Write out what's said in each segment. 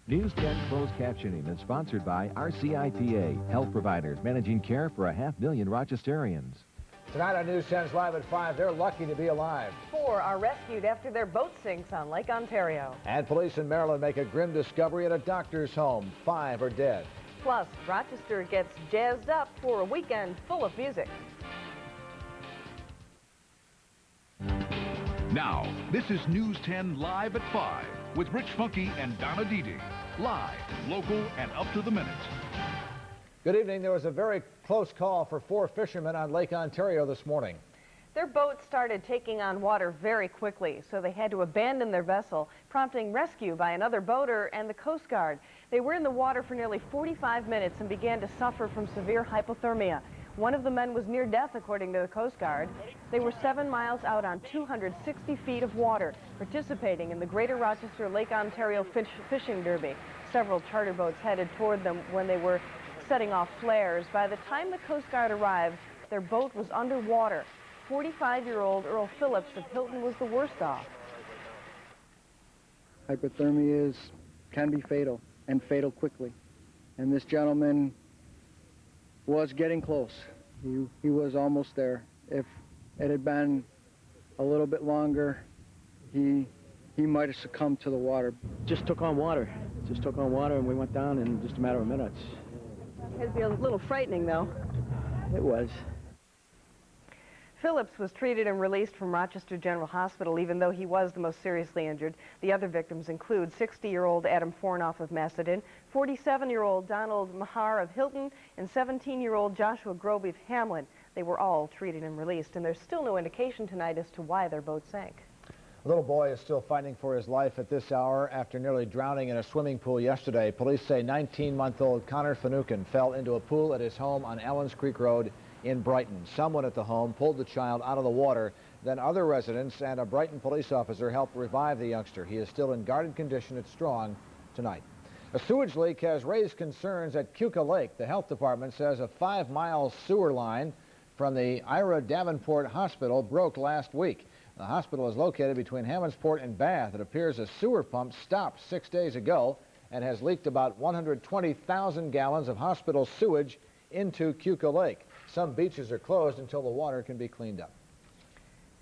News 10 closed captioning is sponsored by RCITA, health providers managing care for 500,000 Rochesterians. Tonight on News 10's Live at 5, they're lucky to be alive. 4 are rescued after their boat sinks on Lake Ontario. And police in Maryland make a grim discovery at a doctor's home. 5 are dead. Plus, Rochester gets jazzed up for a weekend full of music. Now, this is News 10 Live at 5 with Rich Funke and Donna Dedee. Live, local, and up to the minute. Good evening. There was a very close call for 4 fishermen on Lake Ontario this morning. Their boat started taking on water very quickly, so they had to abandon their vessel, prompting rescue by another boater and the Coast Guard. They were in the water for nearly 45 minutes and began to suffer from severe hypothermia. One of the men was near death, according to the Coast Guard. They were 7 miles out on 260 feet of water, participating in the Greater Rochester Lake Ontario Fishing Derby. Several charter boats headed toward them when they were setting off flares. By the time the Coast Guard arrived, their boat was underwater. 45-year-old Earl Phillips of Hilton was the worst off. Hypothermia can be fatal, and fatal quickly. And this gentleman was getting close. He was almost there. If it had been a little bit longer, he might have succumbed to the water. Just took on water, and we went down in just a matter of minutes. It'd be a little frightening, though. It was. Phillips was treated and released from Rochester General Hospital, even though he was the most seriously injured. The other victims include 60-year-old Adam Fornoff of Macedon, 47-year-old Donald Mahar of Hilton, and 17-year-old Joshua Groby of Hamlin. They were all treated and released, and there's still no indication tonight as to why their boat sank. A little boy is still fighting for his life at this hour after nearly drowning in a swimming pool yesterday. Police say 19-month-old Connor Finucane fell into a pool at his home on Allens Creek Road in Brighton. Someone at the home pulled the child out of the water. Then other residents and a Brighton police officer helped revive the youngster. He is still in guarded condition at Strong tonight. A sewage leak has raised concerns at Keuka Lake. The health department says a 5-mile sewer line from the Ira Davenport Hospital broke last week. The hospital is located between Hammondsport and Bath. It appears a sewer pump stopped 6 days ago and has leaked about 120,000 gallons of hospital sewage into Keuka Lake. Some beaches are closed until the water can be cleaned up.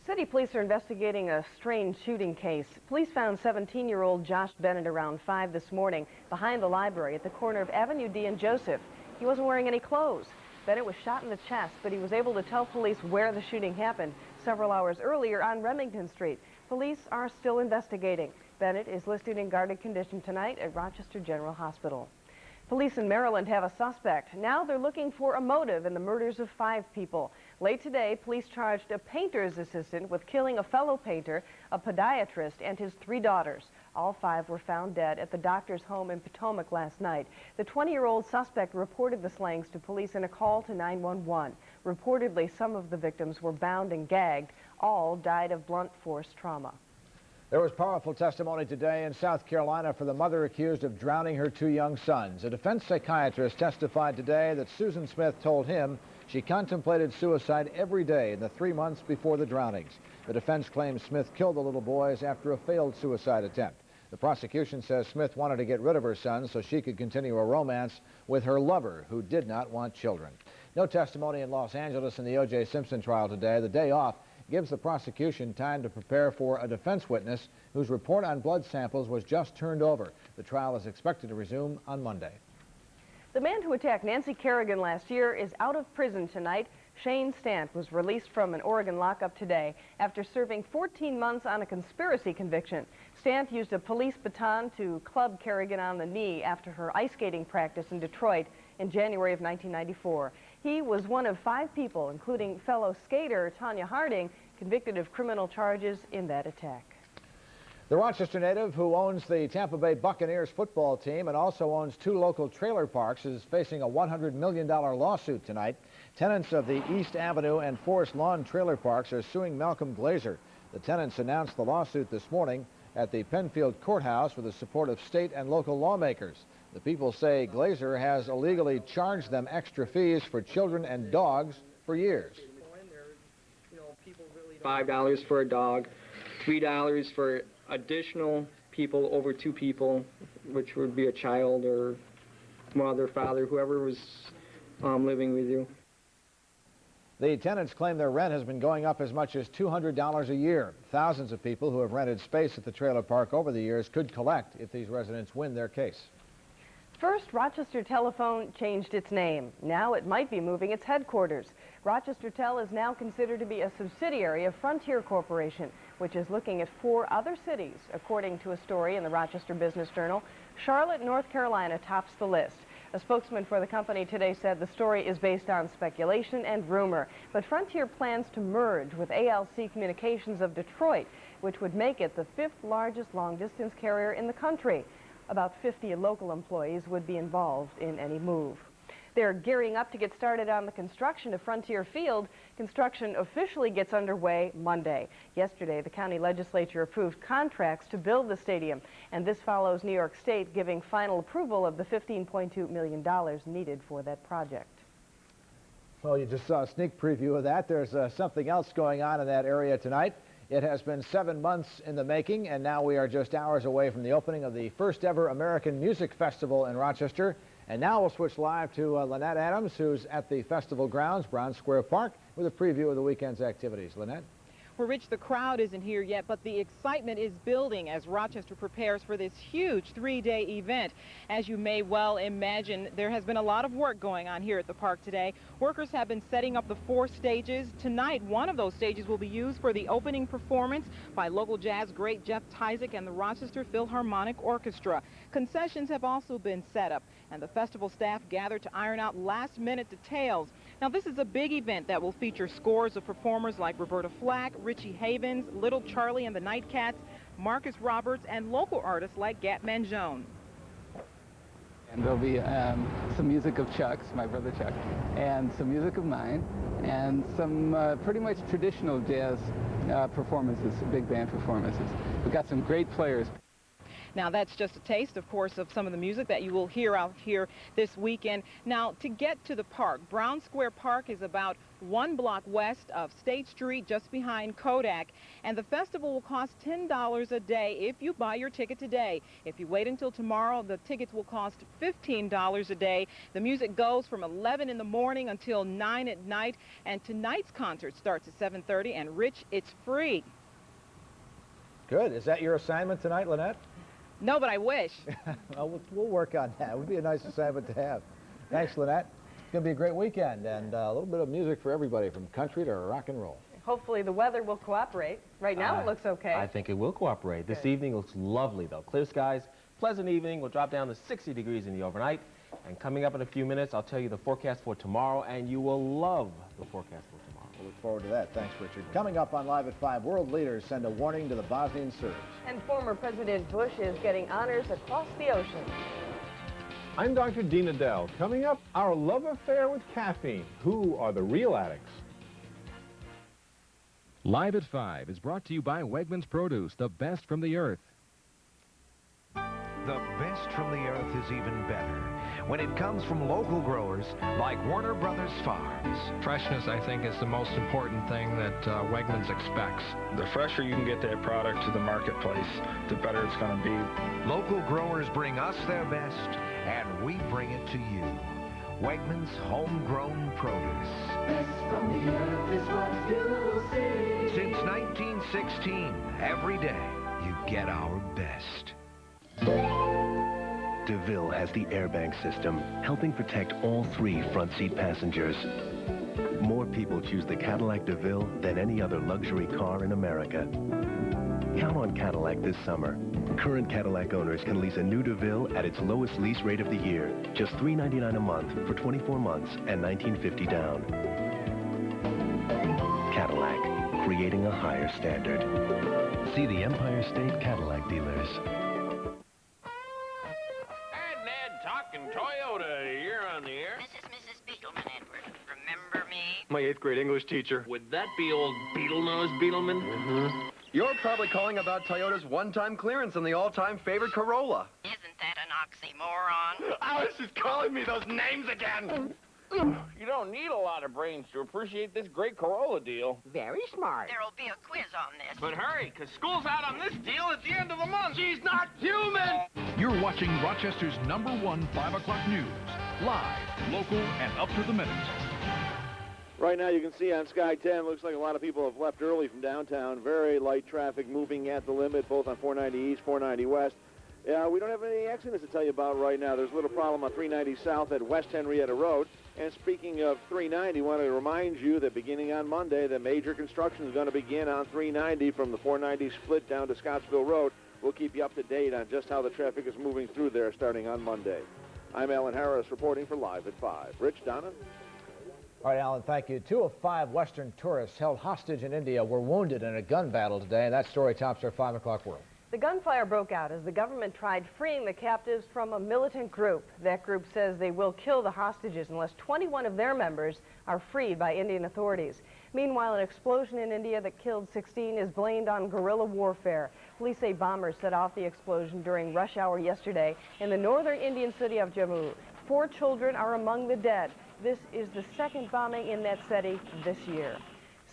City police are investigating a strange shooting case. Police found 17-year-old Josh Bennett around 5 this morning behind the library at the corner of Avenue D and Joseph. He wasn't wearing any clothes. Bennett was shot in the chest, but he was able to tell police where the shooting happened several hours earlier on Remington Street. Police are still investigating. Bennett is listed in guarded condition tonight at Rochester General Hospital. Police in Maryland have a suspect. Now they're looking for a motive in the murders of 5 people. Late today, police charged a painter's assistant with killing a fellow painter, a podiatrist, and his 3 daughters. All 5 were found dead at the doctor's home in Potomac last night. The 20-year-old suspect reported the slayings to police in a call to 911. Reportedly, some of the victims were bound and gagged. All died of blunt force trauma. There was powerful testimony today in South Carolina for the mother accused of drowning her 2 young sons. A defense psychiatrist testified today that Susan Smith told him she contemplated suicide every day in the 3 months before the drownings. The defense claims Smith killed the little boys after a failed suicide attempt. The prosecution says Smith wanted to get rid of her sons so she could continue a romance with her lover, who did not want children. No testimony in Los Angeles in the O.J. Simpson trial today. The day off gives the prosecution time to prepare for a defense witness whose report on blood samples was just turned over. The trial is expected to resume on Monday. The man who attacked Nancy Kerrigan last year is out of prison tonight. Shane Stant was released from an Oregon lockup today after serving 14 months on a conspiracy conviction. Stant used a police baton to club Kerrigan on the knee after her ice skating practice in Detroit in January of 1994. He was one of 5 people, including fellow skater Tanya Harding, convicted of criminal charges in that attack. The Rochester native who owns the Tampa Bay Buccaneers football team and also owns 2 local trailer parks is facing a $100 million lawsuit tonight. Tenants of the East Avenue and Forest Lawn trailer parks are suing Malcolm Glazer. The tenants announced the lawsuit this morning at the Penfield Courthouse with the support of state and local lawmakers. The people say Glazer has illegally charged them extra fees for children and dogs for years. $5 for a dog, $3 for additional people over 2 people, which would be a child or mother, father, whoever was living with you. The tenants claim their rent has been going up as much as $200 a year. Thousands of people who have rented space at the trailer park over the years could collect if these residents win their case. First, Rochester Telephone changed its name. Now it might be moving its headquarters. Rochester Tel is now considered to be a subsidiary of Frontier Corporation, which is looking at 4 other cities. According to a story in the Rochester Business Journal, Charlotte, North Carolina tops the list. A spokesman for the company today said the story is based on speculation and rumor, but Frontier plans to merge with ALC Communications of Detroit, which would make it the 5th largest long-distance carrier in the country. About 50 local employees would be involved in any move. They're gearing up to get started on the construction of Frontier Field. Construction officially gets underway Monday. Yesterday, the county legislature approved contracts to build the stadium, and this follows New York State giving final approval of the $15.2 million needed for that project. Well, you just saw a sneak preview of that. There's something else going on in that area tonight. It has been 7 months in the making, and now we are just hours away from the opening of the first ever American Music Festival in Rochester. And now we'll switch live to Lynette Adams, who's at the festival grounds, Brown Square Park, with a preview of the weekend's activities. Lynette? Well, Rich, the crowd isn't here yet, but the excitement is building as Rochester prepares for this huge 3-day event. As you may well imagine, there has been a lot of work going on here at the park today. Workers have been setting up the 4 stages. Tonight, one of those stages will be used for the opening performance by local jazz great Jeff Tyzik and the Rochester Philharmonic Orchestra. Concessions have also been set up, and the festival staff gathered to iron out last-minute details. Now, this is a big event that will feature scores of performers like Roberta Flack, Richie Havens, Little Charlie and the Nightcats, Marcus Roberts, and local artists like Gatman Jones. And there'll be some music of Chuck's, my brother Chuck, and some music of mine, and some pretty much traditional jazz performances, big band performances. We've got some great players. Now, that's just a taste, of course, of some of the music that you will hear out here this weekend. Now, to get to the park, Brown Square Park is about 1 block west of State Street, just behind Kodak, and the festival will cost $10 a day if you buy your ticket today. If you wait until tomorrow, the tickets will cost $15 a day. The music goes from 11 in the morning until 9 at night, and tonight's concert starts at 7:30, and Rich, it's free. Good. Is that your assignment tonight, Lynette? No, but I wish. Well, we'll work on that. It would be a nice assignment to have. Thanks, Lynette. It's going to be a great weekend, and a little bit of music for everybody, from country to rock and roll. Hopefully the weather will cooperate. Right now it looks okay. I think it will cooperate. This evening looks lovely, though. Clear skies, pleasant evening. We'll drop down to 60 degrees in the overnight. And coming up in a few minutes, I'll tell you the forecast for tomorrow, and you will love the forecast for tomorrow. We'll look forward to that. Thanks, Richard. Coming up on Live at 5, world leaders send a warning to the Bosnian Serbs. And former President Bush is getting honors across the ocean. I'm Dr. Dean Edell. Coming up, our love affair with caffeine. Who are the real addicts? Live at 5 is brought to you by Wegmans Produce, the best from the earth. The best from the earth is even better when it comes from local growers like Warner Brothers Farms. Freshness, I think, is the most important thing that Wegmans expects. The fresher you can get that product to the marketplace, the better it's going to be. Local growers bring us their best, and we bring it to you. Wegmans Homegrown Produce. Best from the earth is what you'll see. Since 1916, every day, you get our best. DeVille has the airbag system, helping protect all 3 front seat passengers. More people choose the Cadillac DeVille than any other luxury car in America. Count on Cadillac this summer. Current Cadillac owners can lease a new DeVille at its lowest lease rate of the year, just $399 a month for 24 months and $1,950 down. Cadillac, creating a higher standard. See the Empire State Cadillac dealers. Talking Toyota, you're on the air. This is Mrs. Beetleman, Edward. Remember me? My 8th grade English teacher. Would that be old Beetle-Nose Beetleman? Mm-hmm. You're probably calling about Toyota's one-time clearance on the all-time favorite Corolla. Isn't that an oxymoron? Alice is calling me those names again. You don't need a lot of brains to appreciate this great Corolla deal. Very smart. There'll be a quiz on this. But hurry, because school's out on this deal at the end of the month. She's not human! You're watching Rochester's #1 5 o'clock news. Live, local, and up to the minute. Right now you can see on Sky 10, looks like a lot of people have left early from downtown. Very light traffic moving at the limit, both on 490 East, 490 West. We don't have any accidents to tell you about right now. There's a little problem on 390 South at West Henrietta Road. And speaking of 390, I want to remind you that beginning on Monday, the major construction is going to begin on 390 from the 490 split down to Scottsville Road. We'll keep you up to date on just how the traffic is moving through there starting on Monday. I'm Allan Harris reporting for Live at 5. Rich, Donna? All right, Alan, thank you. 2 of 5 Western tourists held hostage in India were wounded in a gun battle today, and that story tops our 5 o'clock world. The gunfire broke out as the government tried freeing the captives from a militant group. That group says they will kill the hostages unless 21 of their members are freed by Indian authorities. Meanwhile, an explosion in India that killed 16 is blamed on guerrilla warfare. Police say bombers set off the explosion during rush hour yesterday in the northern Indian city of Jammu. 4 children are among the dead. This is the 2nd bombing in that city this year.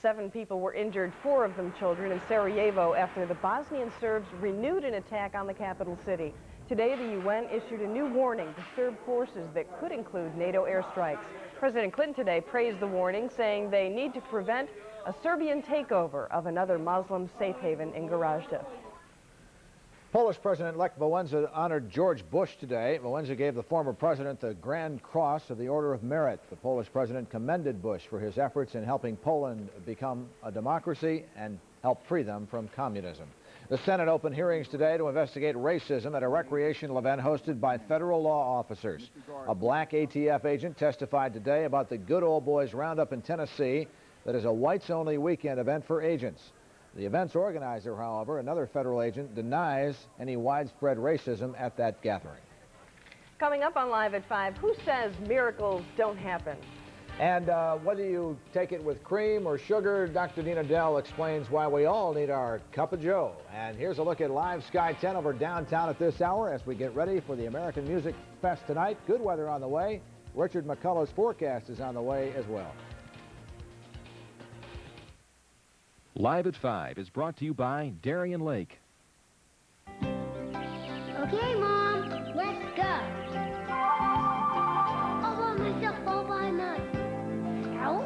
7 people were injured, 4 of them children, in Sarajevo after the Bosnian Serbs renewed an attack on the capital city. Today, the UN issued a new warning to Serb forces that could include NATO airstrikes. President Clinton today praised the warning, saying they need to prevent a Serbian takeover of another Muslim safe haven in Gorazde. Polish President-elect Wałęsa honored George Bush today. Wałęsa gave the former president the Grand Cross of the Order of Merit. The Polish president commended Bush for his efforts in helping Poland become a democracy and help free them from communism. The Senate opened hearings today to investigate racism at a recreational event hosted by federal law officers. A black ATF agent testified today about the Good Old Boys Roundup in Tennessee that is a whites-only weekend event for agents. The event's organizer, however, another federal agent, denies any widespread racism at that gathering. Coming up on Live at 5, who says miracles don't happen? And whether you take it with cream or sugar, Dr. Dean Edell explains why we all need our cup of joe. And here's a look at Live Sky 10 over downtown at this hour as we get ready for the American Music Fest tonight. Good weather on the way. Richard McCollough's forecast is on the way as well. Live at 5 is brought to you by Darien Lake. Okay, Mom, let's go. All by myself, all by night. Ow?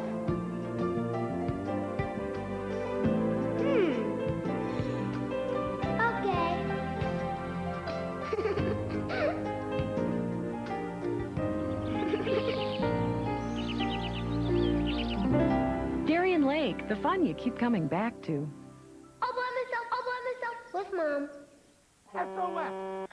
Darien Lake, the fun you keep coming back to. All by myself, with Mom. SOS!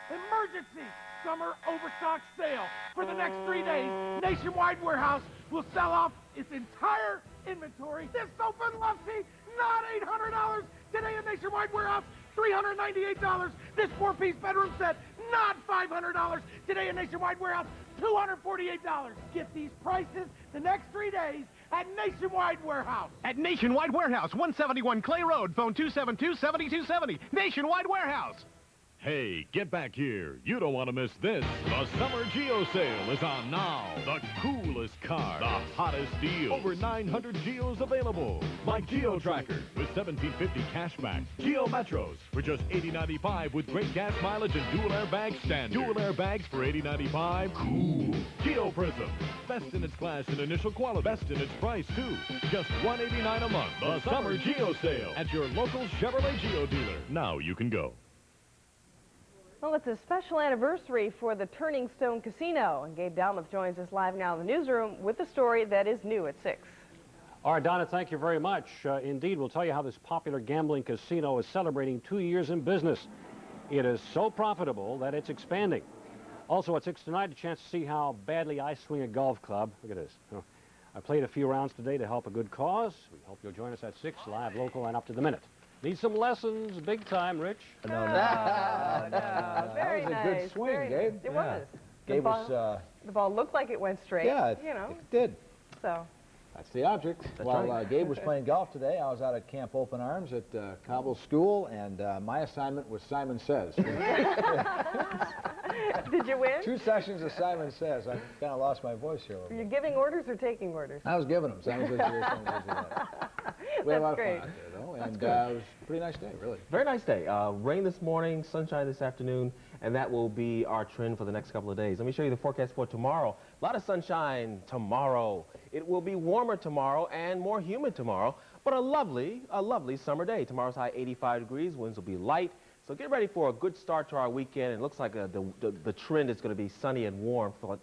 Emergency! Summer overstock sale. For the next 3 days, Nationwide Warehouse will sell off its entire inventory. This soap and lusty, not $800. Today at Nationwide Warehouse, $398. This 4-piece bedroom set, not $500. Today at Nationwide Warehouse, $248. Get these prices the next 3 days at Nationwide Warehouse. At Nationwide Warehouse, 171 Clay Road, phone 272-7270. Nationwide Warehouse. Hey, get back here. You don't want to miss this. The Summer Geo Sale is on now. The coolest car, the hottest deals. Over 900 Geos available. Like Geo Tracker with $1,750 cashback. Geo Metros for just $80.95 with great gas mileage and dual airbag standard. Dual airbags for $80.95. Cool. Geo Prism. Best in its class in initial quality. Best in its price, too. Just $189 a month. The Summer Geo Sale at your local Chevrolet Geo dealer. Now you can go. Well, it's a special anniversary for the Turning Stone Casino, and Gabe Dalmath joins us live now in the newsroom with the story that is new at 6. All right, Donna, thank you very much. Indeed, we'll tell you how this popular gambling casino is celebrating 2 years in business. It is so profitable that it's expanding. Also at 6 tonight, a chance to see how badly I swing a golf club. Look at this. I played a few rounds today to help a good cause. We hope you'll join us at 6, live, local, and up to the minute. Need some lessons, big time, Rich. No. Very that was nice. a good swing, Very Gabe. Nice. It was. Gabe was... The ball looked like it went straight. Yeah, you know. it did. So. That's the object. While Gabe was playing golf today, I was out at Camp Open Arms at Cobble School, and my assignment was Simon Says. Did you win? 2 sessions of Simon Says. I kind of lost my voice here. Are you giving orders or taking orders? I was giving them. Simon Says here, Simon Says that. We had a lot of fun out there, though, and it was a pretty nice day, really. Very nice day. Rain this morning, sunshine this afternoon, and that will be our trend for the next couple of days. Let me show you the forecast for tomorrow. A lot of sunshine tomorrow. It will be warmer tomorrow and more humid tomorrow, but a lovely summer day. Tomorrow's high 85 degrees, winds will be light. So get ready for a good start to our weekend. It looks like the trend is going to be sunny and warm for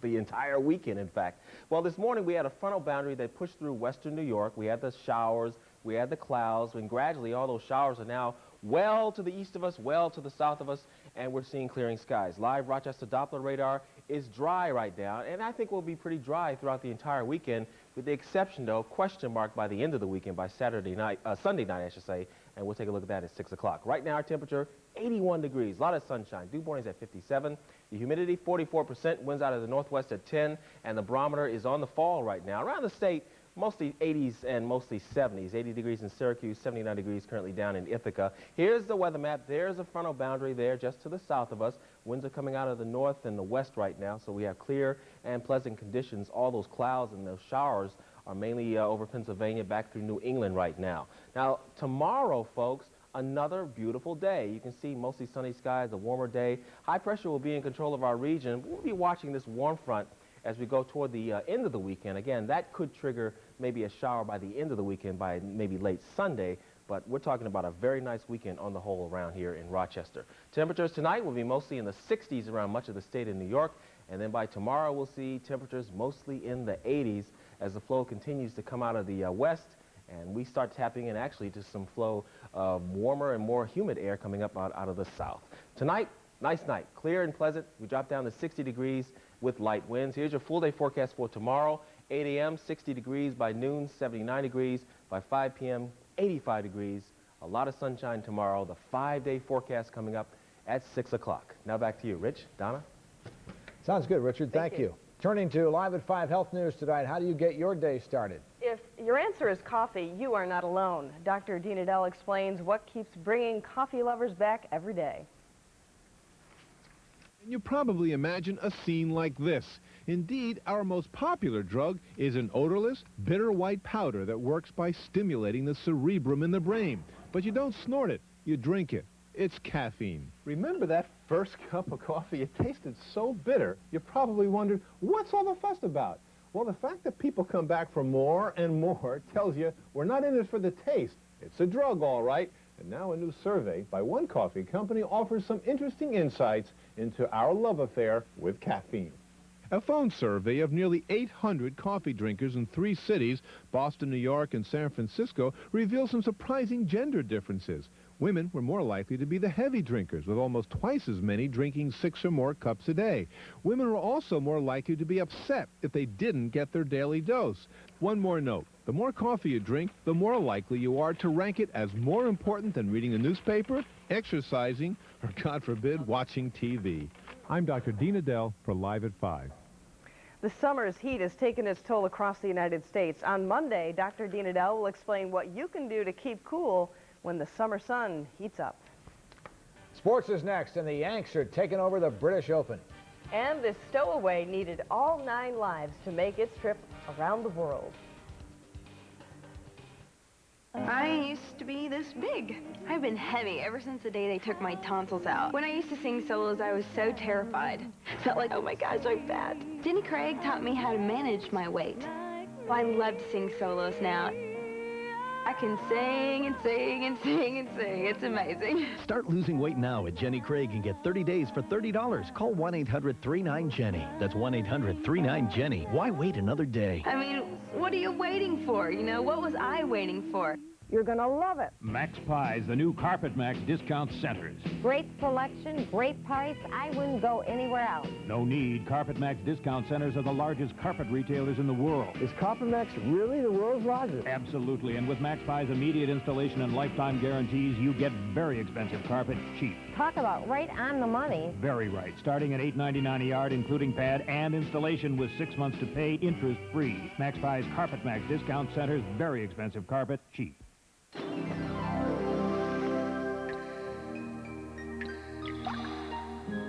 the entire weekend, in fact. Well, this morning we had a frontal boundary that pushed through western New York. We had the showers, we had the clouds, and gradually all those showers are now well to the east of us, well to the south of us, and we're seeing clearing skies. Live Rochester Doppler radar is dry right now, and I think we'll be pretty dry throughout the entire weekend, with the exception, though, question mark by the end of the weekend, by Sunday night, I should say, and we'll take a look at that at 6 o'clock. Right now, our temperature, 81 degrees, a lot of sunshine. Dew point is at 57. The humidity, 44%, winds out of the northwest at 10, and the barometer is on the fall right now. Around the state, mostly 80s and mostly 70s. 80 degrees in Syracuse, 79 degrees currently down in Ithaca. Here's the weather map. There's a frontal boundary there just to the south of us. Winds are coming out of the north and the west right now, so we have clear and pleasant conditions. All those clouds and those showers are mainly over Pennsylvania back through New England right now. Now, tomorrow, folks, another beautiful day. You can see mostly sunny skies, a warmer day. High pressure will be in control of our region. We'll be watching this warm front as we go toward the end of the weekend. Again, that could trigger maybe a shower by the end of the weekend, by maybe late Sunday, but we're talking about a very nice weekend on the whole around here in Rochester. Temperatures tonight will be mostly in the 60s around much of the state of New York, and then by tomorrow we'll see temperatures mostly in the 80s as the flow continues to come out of the west, and we start tapping in actually to some flow of warmer and more humid air coming up out of the south. Tonight, nice night, clear and pleasant. We drop down to 60 degrees with light winds. Here's your full day forecast for tomorrow. 8 a.m., 60 degrees. By noon, 79 degrees. By 5 p.m., 85 degrees. A lot of sunshine tomorrow. The 5-day forecast coming up at 6 o'clock. Now back to you, Rich, Donna. Sounds good, Richard. Thank you. Turning to Live at 5 Health News tonight, how do you get your day started? If your answer is coffee, you are not alone. Dr. Donna Dedee explains what keeps bringing coffee lovers back every day. You probably imagine a scene like this. Indeed, our most popular drug is an odorless, bitter white powder that works by stimulating the cerebrum in the brain. But you don't snort it, you drink it. It's caffeine. Remember that first cup of coffee? It tasted so bitter, you probably wondered, what's all the fuss about? Well, the fact that people come back for more and more tells you we're not in it for the taste. It's a drug, all right. And now a new survey by one coffee company offers some interesting insights into our love affair with caffeine. A phone survey of nearly 800 coffee drinkers in 3 cities, Boston, New York, and San Francisco, reveals some surprising gender differences. Women were more likely to be the heavy drinkers, with almost twice as many drinking 6 or more cups a day. Women were also more likely to be upset if they didn't get their daily dose. One more note. The more coffee you drink, the more likely you are to rank it as more important than reading the newspaper, exercising, or, God forbid, watching TV. I'm Dr. Donna Dedee for Live at 5. The summer's heat has taken its toll across the United States. On Monday, Dr. Donna Dedee will explain what you can do to keep cool when the summer sun heats up. Sports is next, and the Yanks are taking over the British Open. And this stowaway needed all 9 lives to make its trip around the world. I used to be this big. I've been heavy ever since the day they took my tonsils out. When I used to sing solos, I was so terrified. Felt like, oh my gosh, I'm fat. Denny Craig taught me how to manage my weight. Well, I love to sing solos now. I can sing and sing and sing and sing. It's amazing. Start losing weight now at Jenny Craig and get 30 days for $30. Call 1-800-39-JENNY. That's 1-800-39-JENNY. Why wait another day? I mean, what are you waiting for? You know, what was I waiting for? You're going to love it. Max Pies, the new Carpet Max discount centers. Great selection, great price. I wouldn't go anywhere else. No need. Carpet Max discount centers are the largest carpet retailers in the world. Is Carpet Max really the world's largest? Absolutely. And with Max Pies immediate installation and lifetime guarantees, you get very expensive carpet cheap. Talk about right on the money. Very right. Starting at $8.99 a yard, including pad and installation with 6 months to pay, interest-free. Max Pies Carpet Max discount centers, very expensive carpet, cheap.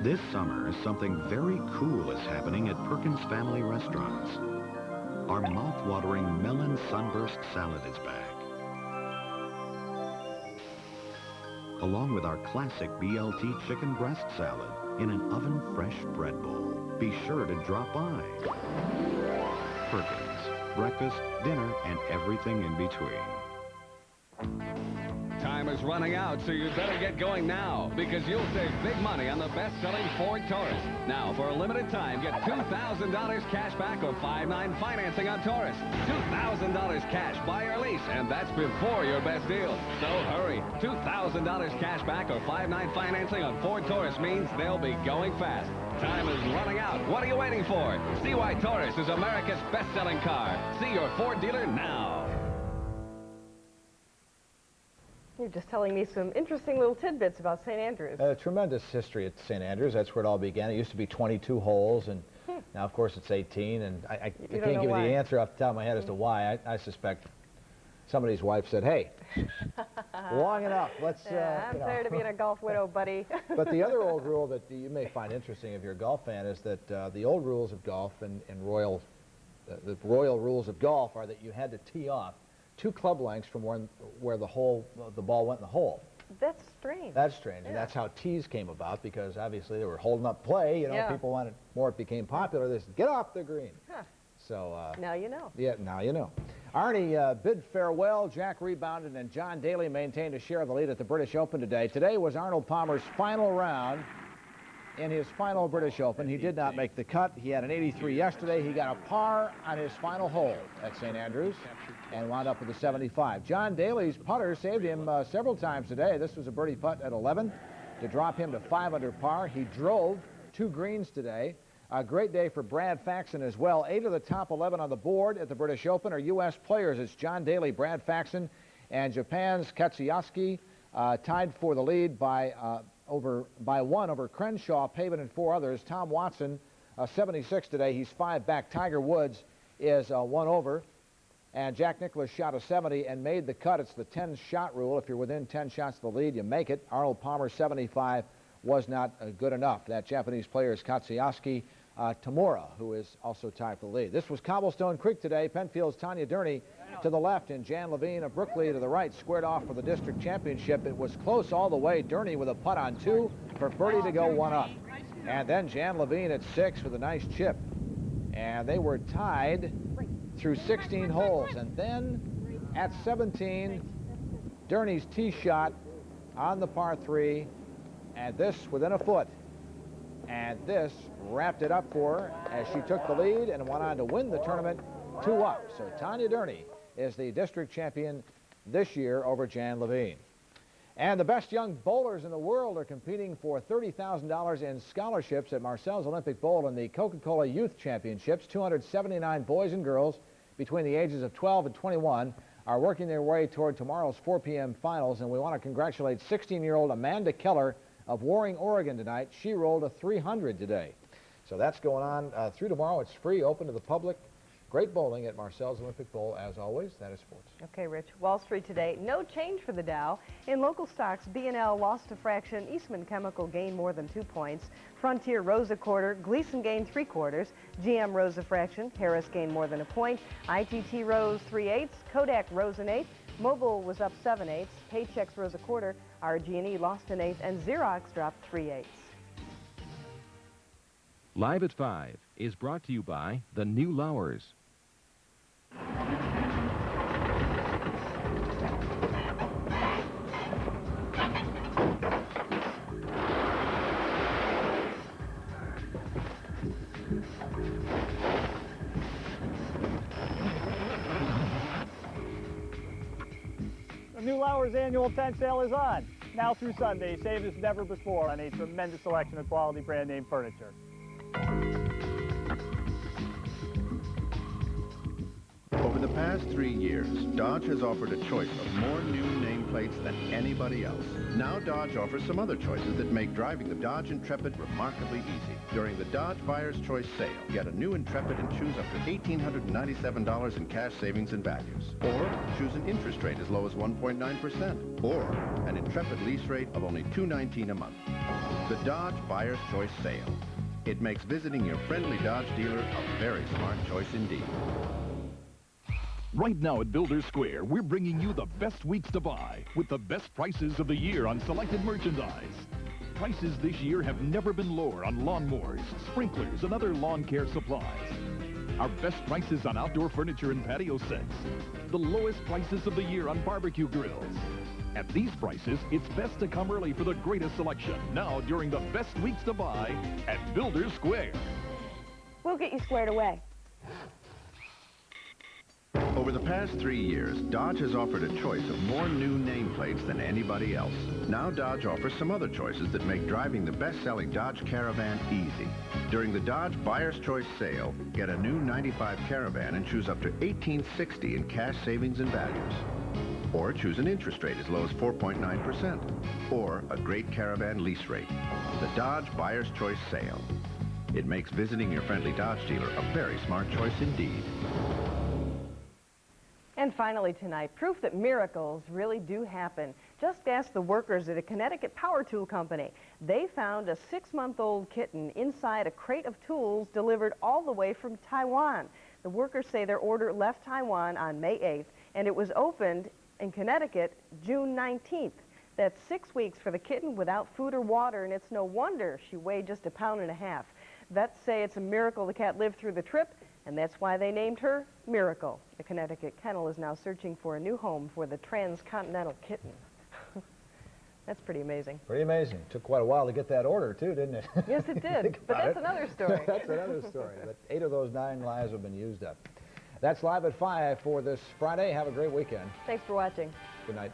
This summer, something very cool is happening at Perkins Family Restaurants. Our mouth-watering melon sunburst salad is back, along with our classic BLT chicken breast salad in an oven-fresh bread bowl. Be sure to drop by. Perkins, breakfast, dinner, and everything in between. Time is running out, so you'd better get going now, because you'll save big money on the best-selling Ford Taurus. Now, for a limited time, get $2,000 cash back or 5.9 financing on Taurus. $2,000 cash, buy or lease, and that's before your best deal. So hurry. $2,000 cash back or 5.9 financing on Ford Taurus means they'll be going fast. Time is running out. What are you waiting for? See why Taurus is America's best-selling car. See your Ford dealer now. You're just telling me some interesting little tidbits about St. Andrews. Tremendous history at St. Andrews. That's where it all began. It used to be 22 holes, and now, of course, it's 18. And I can't give you the answer off the top of my head as to why. I suspect somebody's wife said, hey, long enough. Let's, I'm tired of being a golf widow, buddy. But the other old rule that you may find interesting if you're a golf fan is that the old rules of golf and the royal rules of golf are that you had to tee off 2 club lengths from where the ball went in the hole. That's strange. That's strange, and that's how tees came about, because obviously they were holding up play. You know, people wanted more. It became popular. They said, get off the green. Huh. So now you know. Yeah, now you know. Arnie bid farewell. Jack rebounded, and John Daly maintained a share of the lead at the British Open today. Today was Arnold Palmer's final round. In his final British Open, he did not make the cut. He had an 83 yesterday. He got a par on his final hole at St. Andrews and wound up with a 75. John Daly's putter saved him several times today. This was a birdie putt at 11 to drop him to 5 under par. He drove 2 greens today. A great day for Brad Faxon as well. 8 of the top 11 on the board at the British Open are U.S. players. It's John Daly, Brad Faxon, and Japan's Katsuyaski tied for the lead by 1 over Crenshaw, Pavin, and 4 others. Tom Watson, 76 today. He's 5 back. Tiger Woods is 1 over. And Jack Nicklaus shot a 70 and made the cut. It's the 10-shot rule. If you're within 10 shots of the lead, you make it. Arnold Palmer, 75, was not good enough. That Japanese player is Katsuyaski Tamura, who is also tied for the lead. This was Cobblestone Creek today. Penfield's Tanya Durney to the left and Jan Levine of Brookley to the right squared off for the district championship. It was close all the way. Durney with a putt on 2 for birdie to go 1 up. And then Jan Levine at 6 with a nice chip. And they were tied through 16 holes. And then at 17, Durney's tee shot on the par 3, and this within a foot. And this wrapped it up for her as she took the lead and went on to win the tournament 2 up. So Tanya Durney is the district champion this year over Jan Levine. And the best young bowlers in the world are competing for $30,000 in scholarships at Marcel's Olympic Bowl in the Coca-Cola Youth Championships. 279 boys and girls between the ages of 12 and 21 are working their way toward tomorrow's 4 p.m. finals, and we want to congratulate 16-year-old Amanda Keller of Warring, Oregon tonight. She rolled a 300 today. So that's going on through tomorrow. It's free, open to the public. Great bowling at Marcel's Olympic Bowl, as always. That is sports. Okay, Rich. Wall Street today, no change for the Dow. In local stocks, B&L lost a fraction. Eastman Chemical gained more than 2 points. Frontier rose a quarter. Gleason gained 3/4. GM rose a fraction. Harris gained more than a point. ITT rose 3/8. Kodak rose an 1/8. Mobil was up 7/8. Paychex rose a quarter. RG&E lost an 1/8. And Xerox dropped 3/8. Live at 5 is brought to you by the New Lowers. The New Lowers annual tent sale is on. Now through Sunday, save as never before on a tremendous selection of quality brand name furniture. Over the past 3 years, Dodge has offered a choice of more new nameplates than anybody else. Now Dodge offers some other choices that make driving the Dodge Intrepid remarkably easy. During the Dodge Buyer's Choice sale, get a new Intrepid and choose up to $1,897 in cash savings and values. Or choose an interest rate as low as 1.9%. Or an Intrepid lease rate of only $219 a month. The Dodge Buyer's Choice Sale. It makes visiting your friendly Dodge dealer a very smart choice indeed. Right now at Builders Square, we're bringing you the best weeks to buy with the best prices of the year on selected merchandise. Prices this year have never been lower on lawnmowers, sprinklers, and other lawn care supplies. Our best prices on outdoor furniture and patio sets. The lowest prices of the year on barbecue grills. At these prices, it's best to come early for the greatest selection now during the best weeks to buy at Builders Square. We'll get you squared away. Over the past 3 years, Dodge has offered a choice of more new nameplates than anybody else. Now Dodge offers some other choices that make driving the best-selling Dodge Caravan easy. During the Dodge Buyer's Choice Sale, get a new 95 Caravan and choose up to $1,860 in cash savings and values. Or choose an interest rate as low as 4.9%. Or a great Caravan lease rate. The Dodge Buyer's Choice Sale. It makes visiting your friendly Dodge dealer a very smart choice indeed. And finally tonight, proof that miracles really do happen. Just ask the workers at a Connecticut power tool company. They found a 6-month-old kitten inside a crate of tools delivered all the way from Taiwan. The workers say their order left Taiwan on May 8th, and it was opened in Connecticut June 19th. That's 6 weeks for the kitten without food or water, and it's no wonder she weighed just 1.5 pounds. Vets say it's a miracle the cat lived through the trip, and that's why they named her Miracle. The Connecticut Kennel is now searching for a new home for the transcontinental kitten. That's pretty amazing. Pretty amazing. Took quite a while to get that order, too, didn't it? Yes, it did. But that's another story. That's another story. But 8 of those 9 lives have been used up. That's Live at 5 for this Friday. Have a great weekend. Thanks for watching. Good night.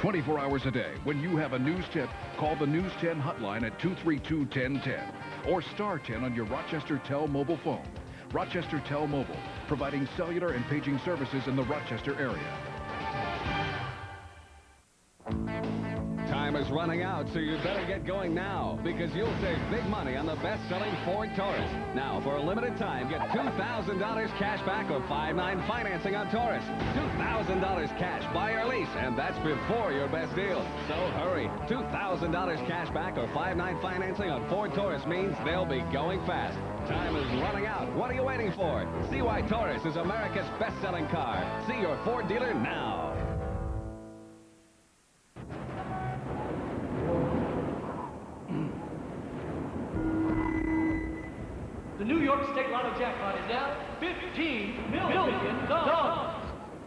24 hours a day. When you have a news tip, call the News 10 hotline at 232-1010 or star 10 on your Rochester Tel mobile phone. Rochester Tel Mobile, providing cellular and paging services in the Rochester area. Time is running out, so you better get going now, because you'll save big money on the best-selling Ford Taurus. Now, for a limited time, get $2,000 cash back or 5.9 financing on Taurus. $2,000 cash, buy or lease, and that's before your best deal. So hurry. $2,000 cash back or 5.9 financing on Ford Taurus means they'll be going fast. Time is running out. What are you waiting for? See why Taurus is America's best-selling car. See your Ford dealer now. The New York State Lotto jackpot is now $15 million.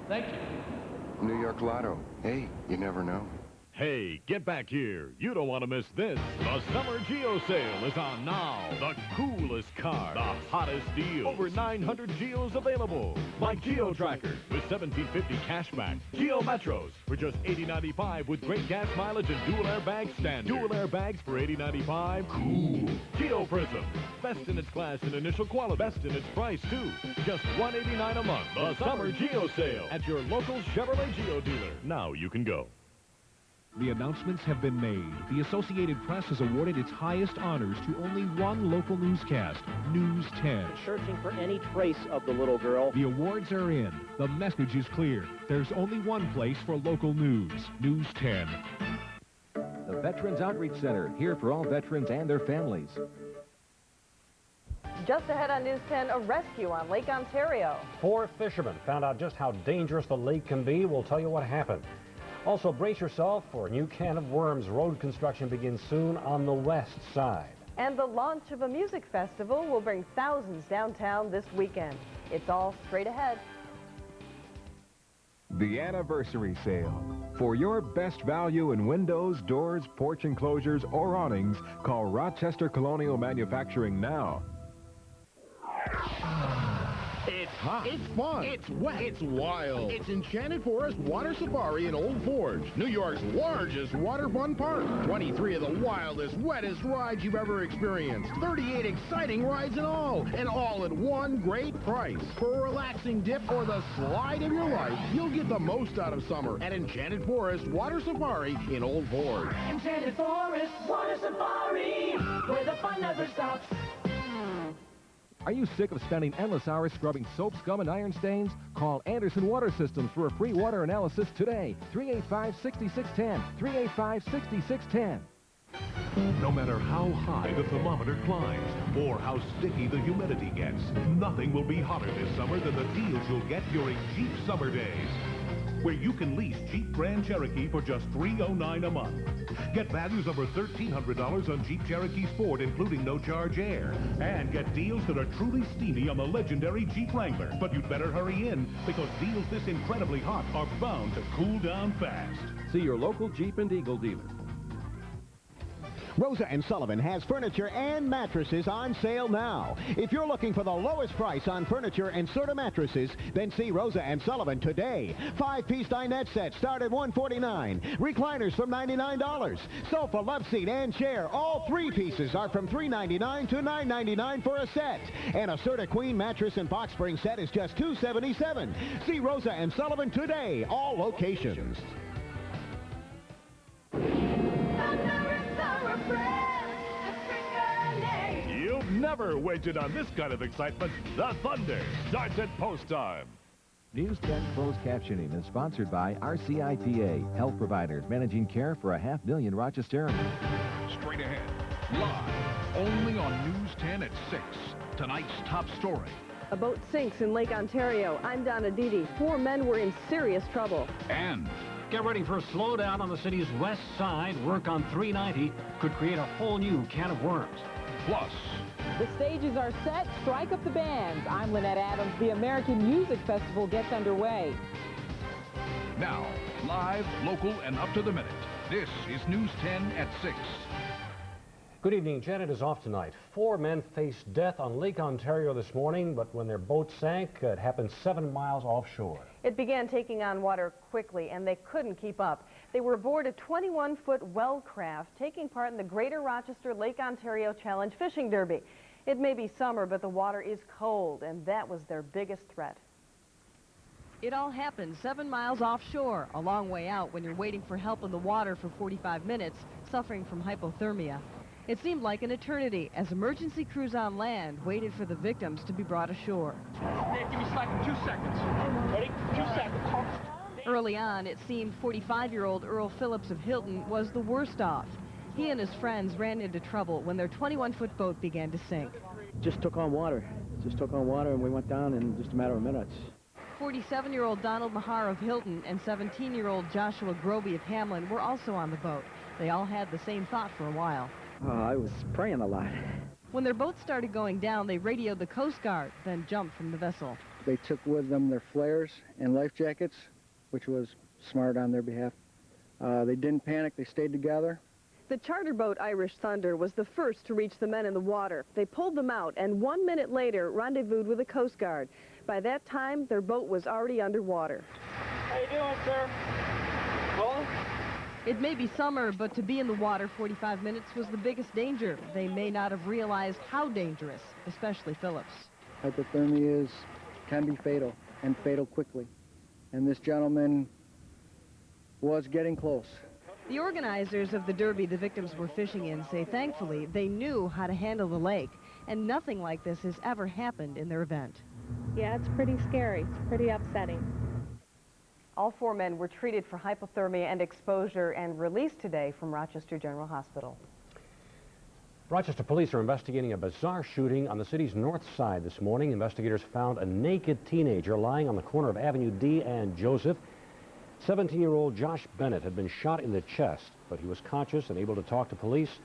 Thank you. New York Lotto. Hey, you never know. Hey, get back here. You don't want to miss this. The Summer Geo Sale is on now. The coolest car, the hottest deal. Over 900 Geos available. Like Geo Tracker with $1,750 cashback. Geo Metros for just $80.95 with great gas mileage and dual airbag standard. Dual airbags for $80.95. Cool. Geo Prism. Best in its class in initial quality. Best in its price, too. Just $189 a month. The Summer Geo Sale at your local Chevrolet Geo dealer. Now you can go. The announcements have been made. The Associated Press has awarded its highest honors to only one local newscast, News 10. Searching for any trace of the little girl. The awards are in. The message is clear. There's only one place for local news, News 10. The Veterans Outreach Center, here for all veterans and their families. Just ahead on News 10, a rescue on Lake Ontario. 4 fishermen found out just how dangerous the lake can be. We'll tell you what happened. Also, brace yourself for a new can of worms. Road construction begins soon on the west side. And the launch of a music festival will bring thousands downtown this weekend. It's all straight ahead. The Anniversary Sale. For your best value in windows, doors, porch enclosures, or awnings, call Rochester Colonial Manufacturing now. It's hot. It's fun. It's wet. It's wild. It's Enchanted Forest Water Safari in Old Forge, New York's largest water fun park. 23 of the wildest, wettest rides you've ever experienced. 38 exciting rides in all, and all at one great price. For a relaxing dip or the slide of your life, you'll get the most out of summer at Enchanted Forest Water Safari in Old Forge. Enchanted Forest Water Safari, where the fun never stops. Are you sick of spending endless hours scrubbing soap, scum, and iron stains? Call Anderson Water Systems for a free water analysis today. 385-6610. 385-6610. No matter how high the thermometer climbs or how sticky the humidity gets, nothing will be hotter this summer than the deals you'll get during Jeep Summer Days, where you can lease Jeep Grand Cherokee for just $309 a month. Get values over $1,300 on Jeep Cherokee Sport, including no-charge air. And get deals that are truly steamy on the legendary Jeep Wrangler. But you'd better hurry in, because deals this incredibly hot are bound to cool down fast. See your local Jeep and Eagle dealer. Rosa & Sullivan has furniture and mattresses on sale now. If you're looking for the lowest price on furniture and Serta mattresses, then see Rosa & Sullivan today. 5-piece dinette sets start at $149. Recliners from $99. Sofa, love seat, and chair, all 3 pieces are from $399 to $999 for a set. And a Serta Queen mattress and box spring set is just $277. See Rosa & Sullivan today, all locations. You've never waited on this kind of excitement. The Thunder starts at post time. News 10 closed captioning is sponsored by RCIPA, health providers managing care for 500,000 Rochesterians. Straight ahead, live, only on News 10 at 6. Tonight's top story. A boat sinks in Lake Ontario. I'm Donna Dedee. 4 men were in serious trouble. And get ready for a slowdown on the city's west side. Work on 390 could create a whole new can of worms. Plus, the stages are set. Strike up the bands. I'm Lynette Adams. The American Music Festival gets underway. now, live, local, and up to the minute. This is News 10 at 6. Good evening. Janet is off tonight. 4 men faced death on Lake Ontario this morning, but when their boat sank, it happened 7 miles offshore. It began taking on water quickly, and they couldn't keep up. They were aboard a 21-foot well craft taking part in the Greater Rochester Lake Ontario Challenge Fishing Derby. It may be summer, but the water is cold, and that was their biggest threat. It all happened 7 miles offshore, a long way out when you're waiting for help in the water for 45 minutes, suffering from hypothermia. It seemed like an eternity as emergency crews on land waited for the victims to be brought ashore. Dave, give me slack in 2 seconds. Ready? 2 seconds. Early on, it seemed 45-year-old Earl Phillips of Hilton was the worst off. He and his friends ran into trouble when their 21-foot boat began to sink. Just took on water, and we went down in just a matter of minutes. 47-year-old Donald Mahar of Hilton and 17-year-old Joshua Groby of Hamlin were also on the boat. They all had the same thought for a while. I was praying a lot. When their boat started going down, they radioed the Coast Guard, then jumped from the vessel. They took with them their flares and life jackets, which was smart on their behalf. They didn't panic. They stayed together. The charter boat Irish Thunder was the first to reach the men in the water. They pulled them out and 1 minute later rendezvoused with the Coast Guard. By that time, their boat was already underwater. How you doing, sir? Well? It may be summer, but to be in the water 45 minutes was the biggest danger. They may not have realized how dangerous, especially Phillips. Hypothermia can be fatal, and fatal quickly. And this gentleman was getting close. The organizers of the derby the victims were fishing in say thankfully they knew how to handle the lake, and nothing like this has ever happened in their event. Yeah, it's pretty scary. It's pretty upsetting. All 4 men were treated for hypothermia and exposure and released today from Rochester General Hospital. Rochester police are investigating a bizarre shooting on the city's north side this morning. Investigators found a naked teenager lying on the corner of Avenue D and Joseph. 17-year-old Josh Bennett had been shot in the chest, but he was conscious and able to talk to police.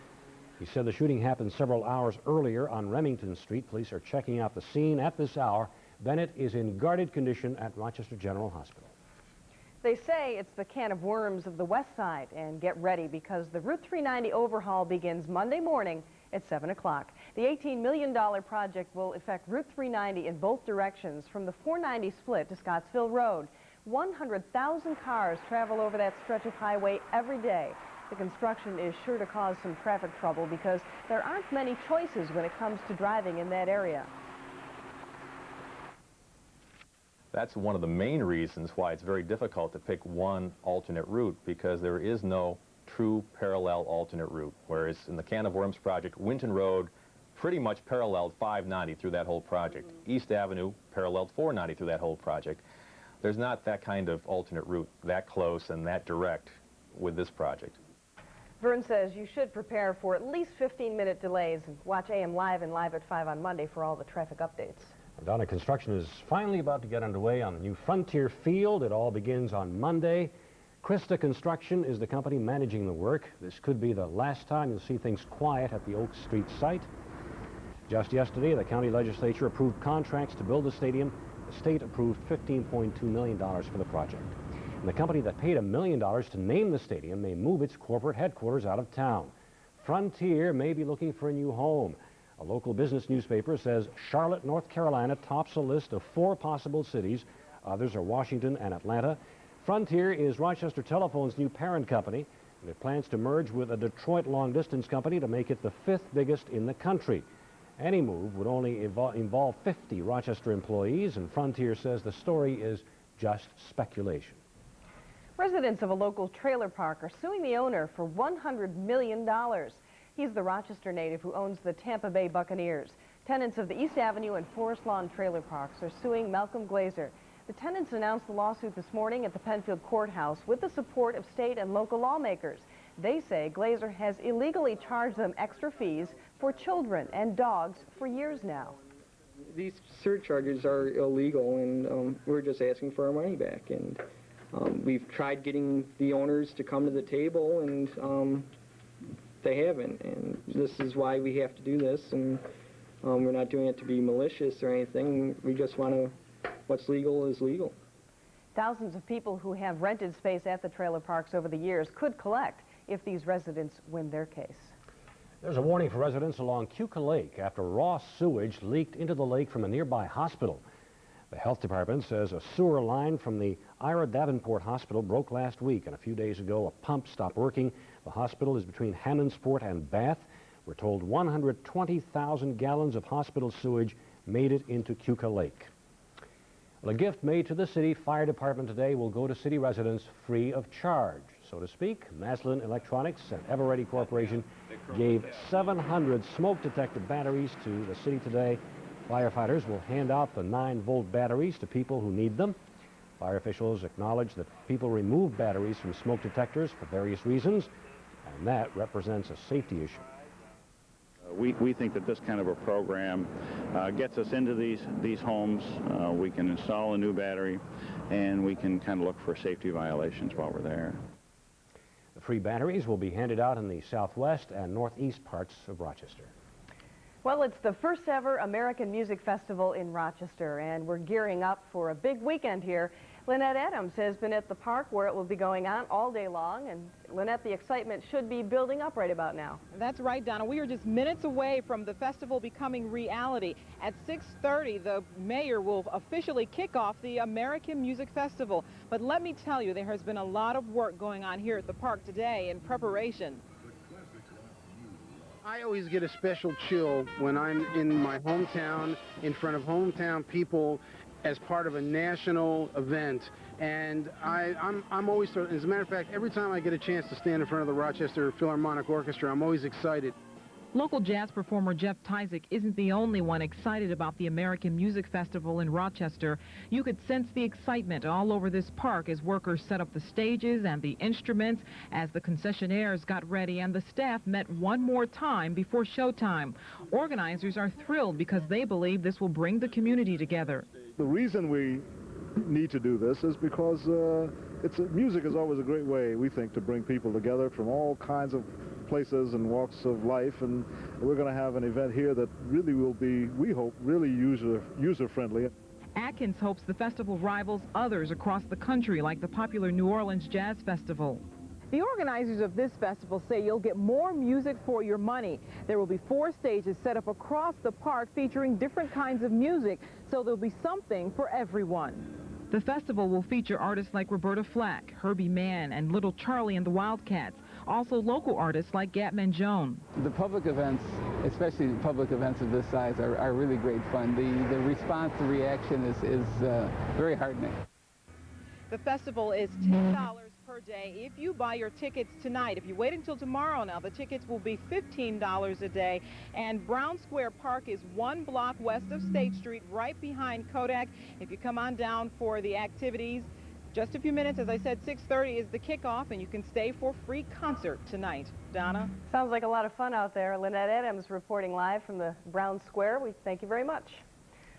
He said the shooting happened several hours earlier on Remington Street. Police are checking out the scene at this hour. Bennett is in guarded condition at Rochester General Hospital. They say it's the can of worms of the west side, and get ready because the Route 390 overhaul begins Monday morning at 7 o'clock. The $18 million project will affect Route 390 in both directions from the 490 split to Scottsville Road. 100,000 cars travel over that stretch of highway every day. The construction is sure to cause some traffic trouble because there aren't many choices when it comes to driving in that area. That's one of the main reasons why it's very difficult to pick one alternate route, because there is no true parallel alternate route. Whereas in the Can of Worms project, Winton Road pretty much paralleled 590 through that whole project. East Avenue paralleled 490 through that whole project. There's not that kind of alternate route that close and that direct with this project. Vern says you should prepare for at least 15-minute delays and watch AM Live and Live at 5 on Monday for all the traffic updates. Donna, construction is finally about to get underway on the new Frontier Field. It all begins on Monday. Krista Construction is the company managing the work. This could be the last time you'll see things quiet at the Oak Street site. Just yesterday, the county legislature approved contracts to build the stadium. The state approved $15.2 million for the project. And the company that paid $1 million to name the stadium may move its corporate headquarters out of town. Frontier may be looking for a new home. A local business newspaper says Charlotte, North Carolina tops a list of 4 possible cities. Others are Washington and Atlanta. Frontier is Rochester Telephone's new parent company, and it plans to merge with a Detroit long-distance company to make it the 5th biggest in the country. Any move would only involve 50 Rochester employees, and Frontier says the story is just speculation. Residents of a local trailer park are suing the owner for $100 million. He's the Rochester native who owns the Tampa Bay Buccaneers. Tenants of the East Avenue and Forest Lawn trailer parks are suing Malcolm Glazer. The tenants announced the lawsuit this morning at the Penfield Courthouse with the support of state and local lawmakers. They say Glazer has illegally charged them extra fees for children and dogs for years now. These surcharges are illegal, and we're just asking for our money back. And we've tried getting the owners to come to the table, and they haven't. And this is why we have to do this, and we're not doing it to be malicious or anything. We just want to, what's legal is legal. Thousands of people who have rented space at the trailer parks over the years could collect if these residents win their case. There's a warning for residents along Keuka Lake after raw sewage leaked into the lake from a nearby hospital. The health department says a sewer line from the Ira Davenport Hospital broke last week, and a few days ago a pump stopped working. The hospital is between Hammondsport and Bath. We're told 120,000 gallons of hospital sewage made it into Keuka Lake. Well, a gift made to the city fire department today will go to city residents free of charge, so to speak. Maslin Electronics and Eveready Corporation gave 700 smoke detector batteries to the city today. Firefighters will hand out the 9-volt batteries to people who need them. Fire officials acknowledge that people remove batteries from smoke detectors for various reasons, and that represents a safety issue. We think that this kind of a program gets us into these homes. We can install a new battery, and we can kind of look for safety violations while we're there. The free batteries will be handed out in the southwest and northeast parts of Rochester. Well, it's the first ever American Music Festival in Rochester, and we're gearing up for a big weekend here. Lynette Adams has been at the park where it will be going on all day long, and Lynette, the excitement should be building up right about now. That's right, Donna. We are just minutes away from the festival becoming reality. At 6:30, the mayor will officially kick off the American Music Festival. But let me tell you, there has been a lot of work going on here at the park today in preparation. I always get a special chill when I'm in my hometown, in front of hometown people, as part of a national event. And I'm always, as a matter of fact, every time I get a chance to stand in front of the Rochester Philharmonic Orchestra, I'm always excited. Local jazz performer Jeff Tyzik isn't the only one excited about the American Music Festival in Rochester. You could sense the excitement all over this park as workers set up the stages and the instruments, as the concessionaires got ready and the staff met one more time before showtime. Organizers are thrilled because they believe this will bring the community together. The reason we need to do this is because music is always a great way, we think, to bring people together from all kinds of places and walks of life, and we're going to have an event here that really will be, we hope, really user-friendly. Atkins hopes the festival rivals others across the country, like the popular New Orleans Jazz Festival. The organizers of this festival say you'll get more music for your money. There will be 4 stages set up across the park featuring different kinds of music, so there'll be something for everyone. The festival will feature artists like Roberta Flack, Herbie Mann, and Little Charlie and the Wildcats. Also local artists like Gatman Joan. The public events, especially public events of this size, are really great fun. The response, the reaction is very heartening. The festival is $10 per per day if you buy your tickets tonight. If you wait until tomorrow now, the tickets will be $15 a day. And Brown Square Park is 1 block west of State Street, right behind Kodak. If you come on down for the activities, just a few minutes, as I said, 6:30 is the kickoff, and you can stay for free concert tonight. Donna? Sounds like a lot of fun out there. Lynette Adams reporting live from the Brown Square. We thank you very much.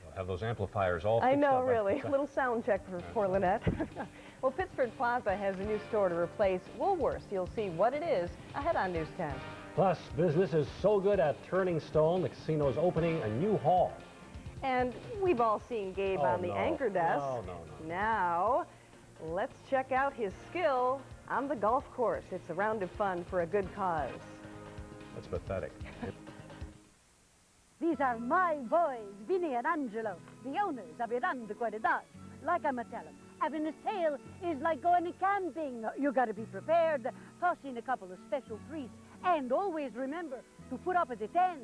We'll have those amplifiers all fixed I know, up. really. A little sound check for poor Lynette. Well, Pittsford Plaza has a new store to replace Woolworths. You'll see what it is ahead on News 10. Plus, business is so good at Turning Stone, the casino is opening a new hall. And we've all seen Gabe on the anchor desk. No. Now, let's check out his skill on the golf course. It's a round of fun for a good cause. That's pathetic. These are my boys, Vinny and Angelo, the owners of Grande Qualidad. Like I'm a tell 'em, having a sale is like going camping. You gotta be prepared, toss in a couple of special treats, and always remember to put up at the tent.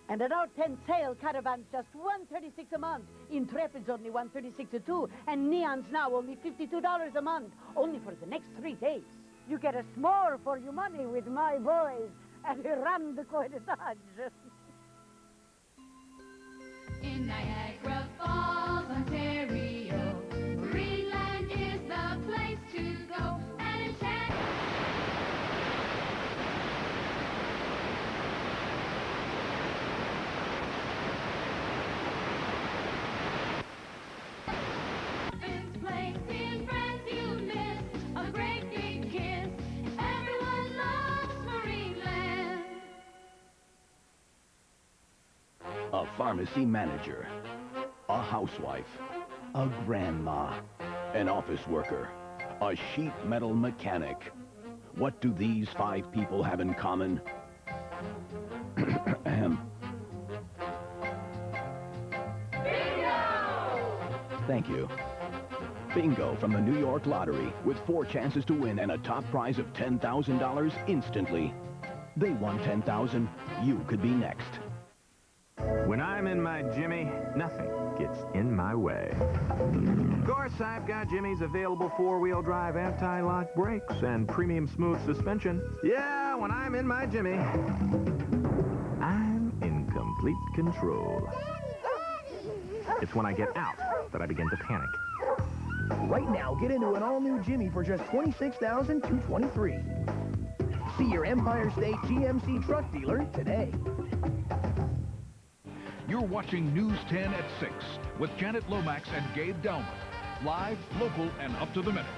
And at our tent sale, caravans just $136 a month. Intrepid's only $136 a two, and Neon's now only $52 a month, only for the next 3 days. You get us more for your money with my boys at Grande Qualidad. In Niagara Falls, Ontario, Greenland is the place to go. And Enchanted place in France you miss a great big kiss. Everyone loves Marineland. A pharmacy manager, a housewife, a grandma, an office worker, a sheet metal mechanic. What do these 5 people have in common? Thank you. Bingo from the New York Lottery with 4 chances to win and a top prize of $10,000 instantly. They won $10,000. You could be next. When I'm in my Jimmy, nothing gets in my way. Of course, I've got Jimmy's available 4-wheel drive anti-lock brakes and premium smooth suspension. Yeah, when I'm in my Jimmy, I'm in complete control. It's when I get out that I begin to panic. Right now, get into an all-new Jimmy for just $26,223. See your Empire State GMC truck dealer today. You're watching News 10 at 6 with Janet Lomax and Gabe Dalmath. Live, local, and up to the minute.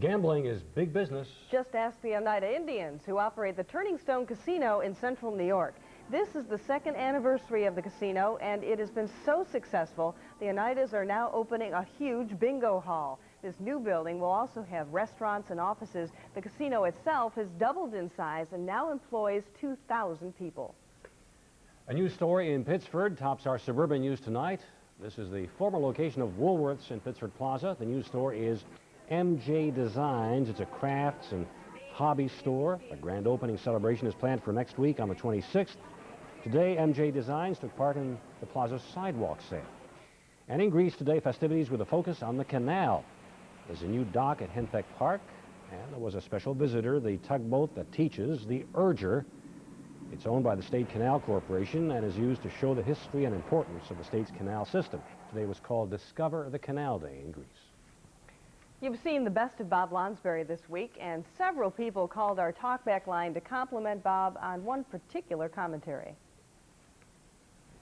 Gambling is big business. Just ask the Oneida Indians, who operate the Turning Stone Casino in central New York. This is the 2nd anniversary of the casino, and it has been so successful, the Oneidas are now opening a huge bingo hall. This new building will also have restaurants and offices. The casino itself has doubled in size and now employs 2,000 people. A new story in Pittsford tops our suburban news tonight. This is the former location of Woolworths in Pittsford Plaza. The news store is MJ Designs. It's a crafts and hobby store. A grand opening celebration is planned for next week on the 26th. Today, MJ Designs took part in the plaza's sidewalk sale. And in Greece today, festivities with a focus on the canal. There's a new dock at Henpeck Park, and there was a special visitor, the tugboat that teaches the Urger. It's owned by the State Canal Corporation and is used to show the history and importance of the state's canal system. Today was called Discover the Canal Day in Greece. You've seen the best of Bob Lonsberry this week, and several people called our talkback line to compliment Bob on one particular commentary.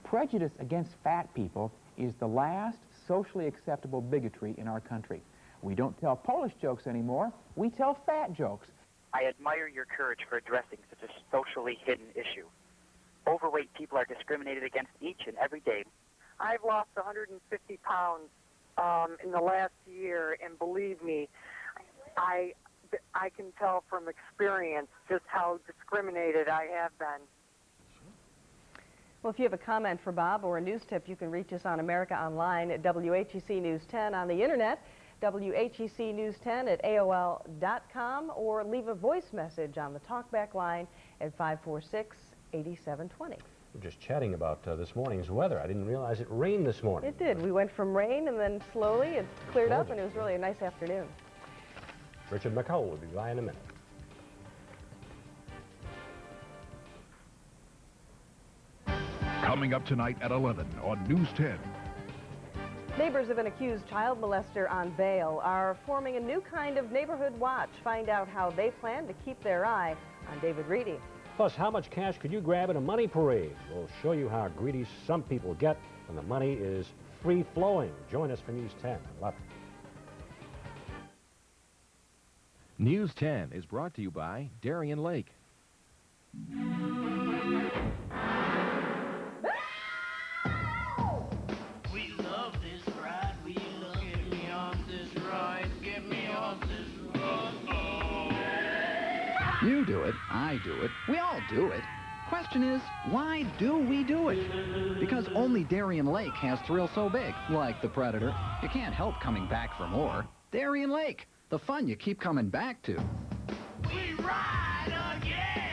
Prejudice against fat people is the last socially acceptable bigotry in our country. We don't tell Polish jokes anymore. We tell fat jokes. I admire your courage for addressing such a socially hidden issue. Overweight people are discriminated against each and every day. I've lost 150 pounds in the last year, and believe me, I can tell from experience just how discriminated I have been. Well, if you have a comment for Bob or a news tip, you can reach us on America Online at WHEC News 10 on the internet, WHEC News 10 at AOL.com, or leave a voice message on the talkback line at 546-8720. We're just chatting about this morning's weather. I didn't realize it rained this morning. It did. We went from rain and then slowly it cleared up, and it was really a nice afternoon. Richard McCollough will be by in a minute. Coming up tonight at 11 on News 10. Neighbors of an accused child molester on bail are forming a new kind of neighborhood watch. Find out how they plan to keep their eye on David Reedy. Plus, how much cash could you grab in a money parade? We'll show you how greedy some people get when the money is free-flowing. Join us for News 10 at 11. News 10 is brought to you by Darien Lake. We love this ride. We love get me on this ride. Get me on this ride. You do it, I do it, we all do it. Question is, why do we do it? Because only Darien Lake has thrills so big, like the Predator. You can't help coming back for more. Darien Lake, the fun you keep coming back to. We ride again.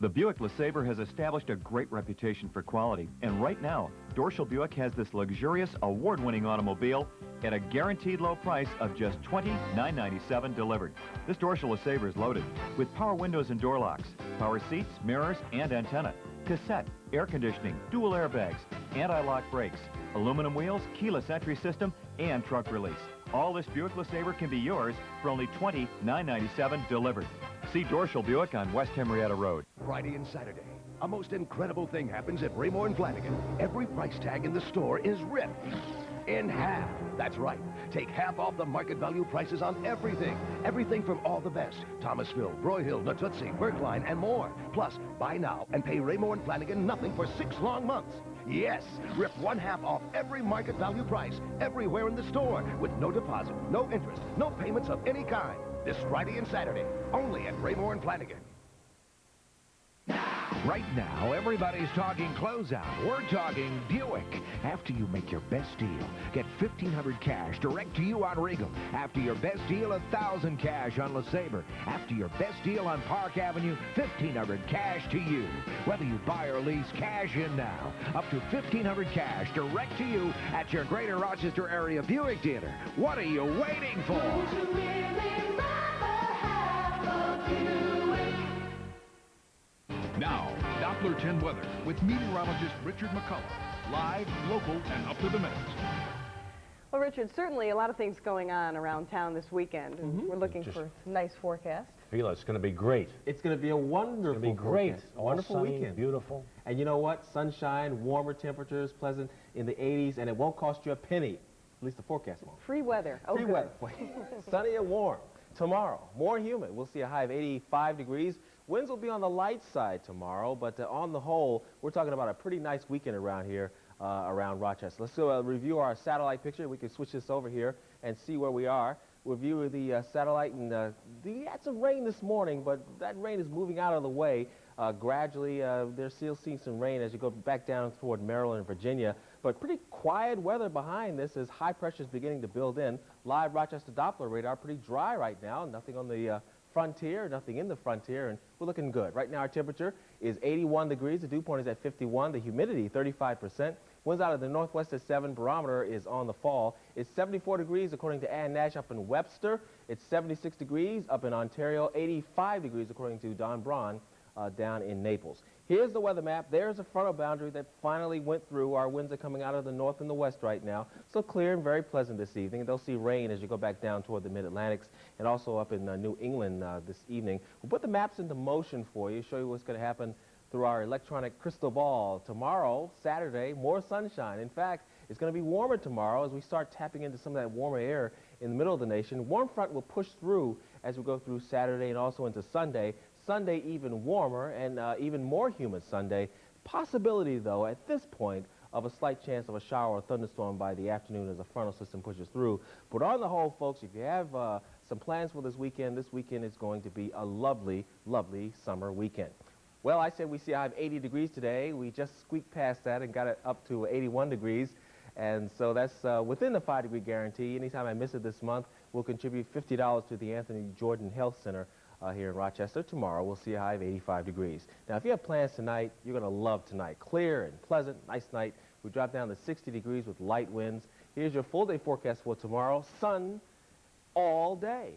The Buick LeSabre has established a great reputation for quality, and right now, Dorschel Buick has this luxurious, award-winning automobile at a guaranteed low price of just $20,997 delivered. This Dorschel LeSabre is loaded with power windows and door locks, power seats, mirrors, and antenna, cassette, air conditioning, dual airbags, anti-lock brakes, aluminum wheels, keyless entry system, and trunk release. All this Buick LeSabre can be yours for only $20,997 delivered. See Dorschel Buick on West Henrietta Road. Friday and Saturday, a most incredible thing happens at Raymore and Flanagan. Every price tag in the store is ripped in half. That's right. Take half off the market value prices on everything. Everything from all the best. Thomasville, Broyhill, Natutsi, Berkline, and more. Plus, buy now and pay Raymore and Flanagan nothing for 6 long months. Yes, rip 1/2 off every market value price everywhere in the store with no deposit, no interest, no payments of any kind. This Friday and Saturday, only at Raymore and Flanagan. Right now, everybody's talking closeout. We're talking Buick. After you make your best deal, get $1,500 cash direct to you on Regal. After your best deal, $1,000 cash on LeSabre. After your best deal on Park Avenue, $1,500 cash to you. Whether you buy or lease, cash in now. Up to $1,500 cash direct to you at your Greater Rochester area Buick dealer. What are you waiting for? Now, Doppler 10 weather with meteorologist Richard McCollough. Live, local, and up to the minute. Well, Richard, certainly a lot of things going on around town this weekend, and we're looking for a nice forecast. Feel it's going to be great. It's going to be a wonderful It's going to be great. forecast. A wonderful sunny, weekend. Beautiful. And you know what? Sunshine, warmer temperatures, pleasant in the 80s, and it won't cost you a penny. At least the forecast won't. Free weather. Oh, Free good. weather. Sunny and warm. Tomorrow, more humid. We'll see a high of 85 degrees. Winds will be on the light side tomorrow, but on the whole, we're talking about a pretty nice weekend around here, around Rochester. Let's go review our satellite picture. We can switch this over here and see where we are. We'll view the satellite, and we had some rain this morning, but that rain is moving out of the way. Gradually, they're still seeing some rain as you go back down toward Maryland and Virginia, but pretty quiet weather behind this as high pressure is beginning to build in. Live Rochester Doppler radar, pretty dry right now, nothing on the frontier, nothing in the frontier, and we're looking good. Right now our temperature is 81 degrees, the dew point is at 51, the humidity 35%, winds out of the northwest at 7, barometer is on the fall. It's 74 degrees according to Ann Nash up in Webster, it's 76 degrees up in Ontario, 85 degrees according to Don Braun down in Naples. Here's the weather map. There's a frontal boundary that finally went through. Our winds are coming out of the north and the west right now, so clear and very pleasant this evening. And they'll see rain as you go back down toward the mid-Atlantics and also up in New England this evening. We'll put the maps into motion for you, show you what's going to happen through our electronic crystal ball. Tomorrow, Saturday, more sunshine. In fact, it's going to be warmer tomorrow as we start tapping into some of that warmer air in the middle of the nation. Warm front will push through as we go through Saturday and also into Sunday. Sunday even warmer and even more humid Sunday. Possibility, though, at this point of a slight chance of a shower or thunderstorm by the afternoon as a frontal system pushes through. But on the whole, folks, if you have some plans for this weekend is going to be a lovely, lovely summer weekend. Well, I said we see a high of 80 degrees today. We just squeaked past that and got it up to 81 degrees. And so that's within the 5-degree guarantee. Anytime I miss it this month, we'll contribute $50 to the Anthony Jordan Health Center here in Rochester. Tomorrow, we'll see a high of 85 degrees. Now, if you have plans tonight, you're going to love tonight. Clear and pleasant, nice night. We drop down to 60 degrees with light winds. Here's your full day forecast for tomorrow. Sun all day.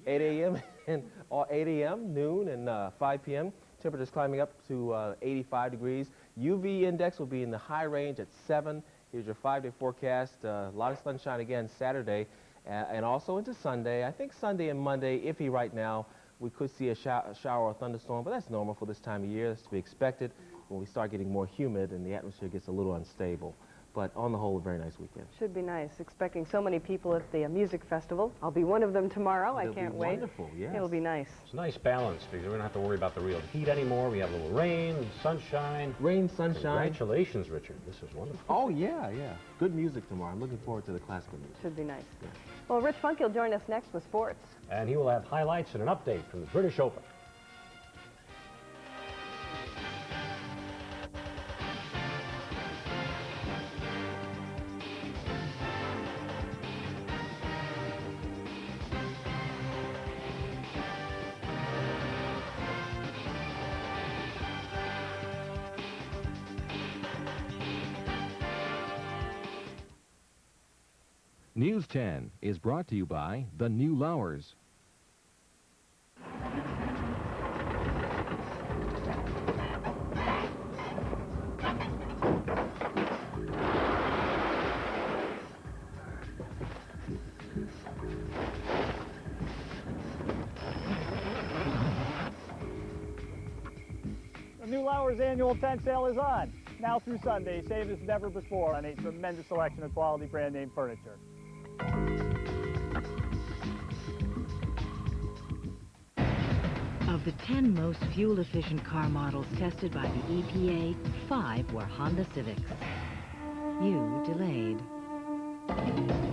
8 a.m. and 8 a.m., noon, and 5 p.m. Temperatures climbing up to 85 degrees. UV index will be in the high range at 7. Here's your 5-day forecast. A lot of sunshine again Saturday and also into Sunday. I think Sunday and Monday, iffy right now. We could see a shower or thunderstorm, but that's normal for this time of year. That's to be expected when we start getting more humid and the atmosphere gets a little unstable. But on the whole, a very nice weekend. Should be nice. Expecting so many people at the music festival. I'll be one of them tomorrow. I can't wait. Wonderful, yes. It'll be nice. It's a nice balance because we don't have to worry about the real heat anymore. We have a little rain, sunshine. Rain, sunshine. Congratulations, Richard. This is wonderful. Oh, yeah. Good music tomorrow. I'm looking forward to the classical music. Should be nice. Yeah. Well, Rich Funke will join us next with sports. And he will have highlights and an update from the British Open. News 10 is brought to you by the New Lowers. The New Lowers annual tent sale is on. Now through Sunday, save as never before on a tremendous selection of quality brand name furniture. Of the 10 most fuel-efficient car models tested by the EPA, 5 were Honda Civics. You delayed.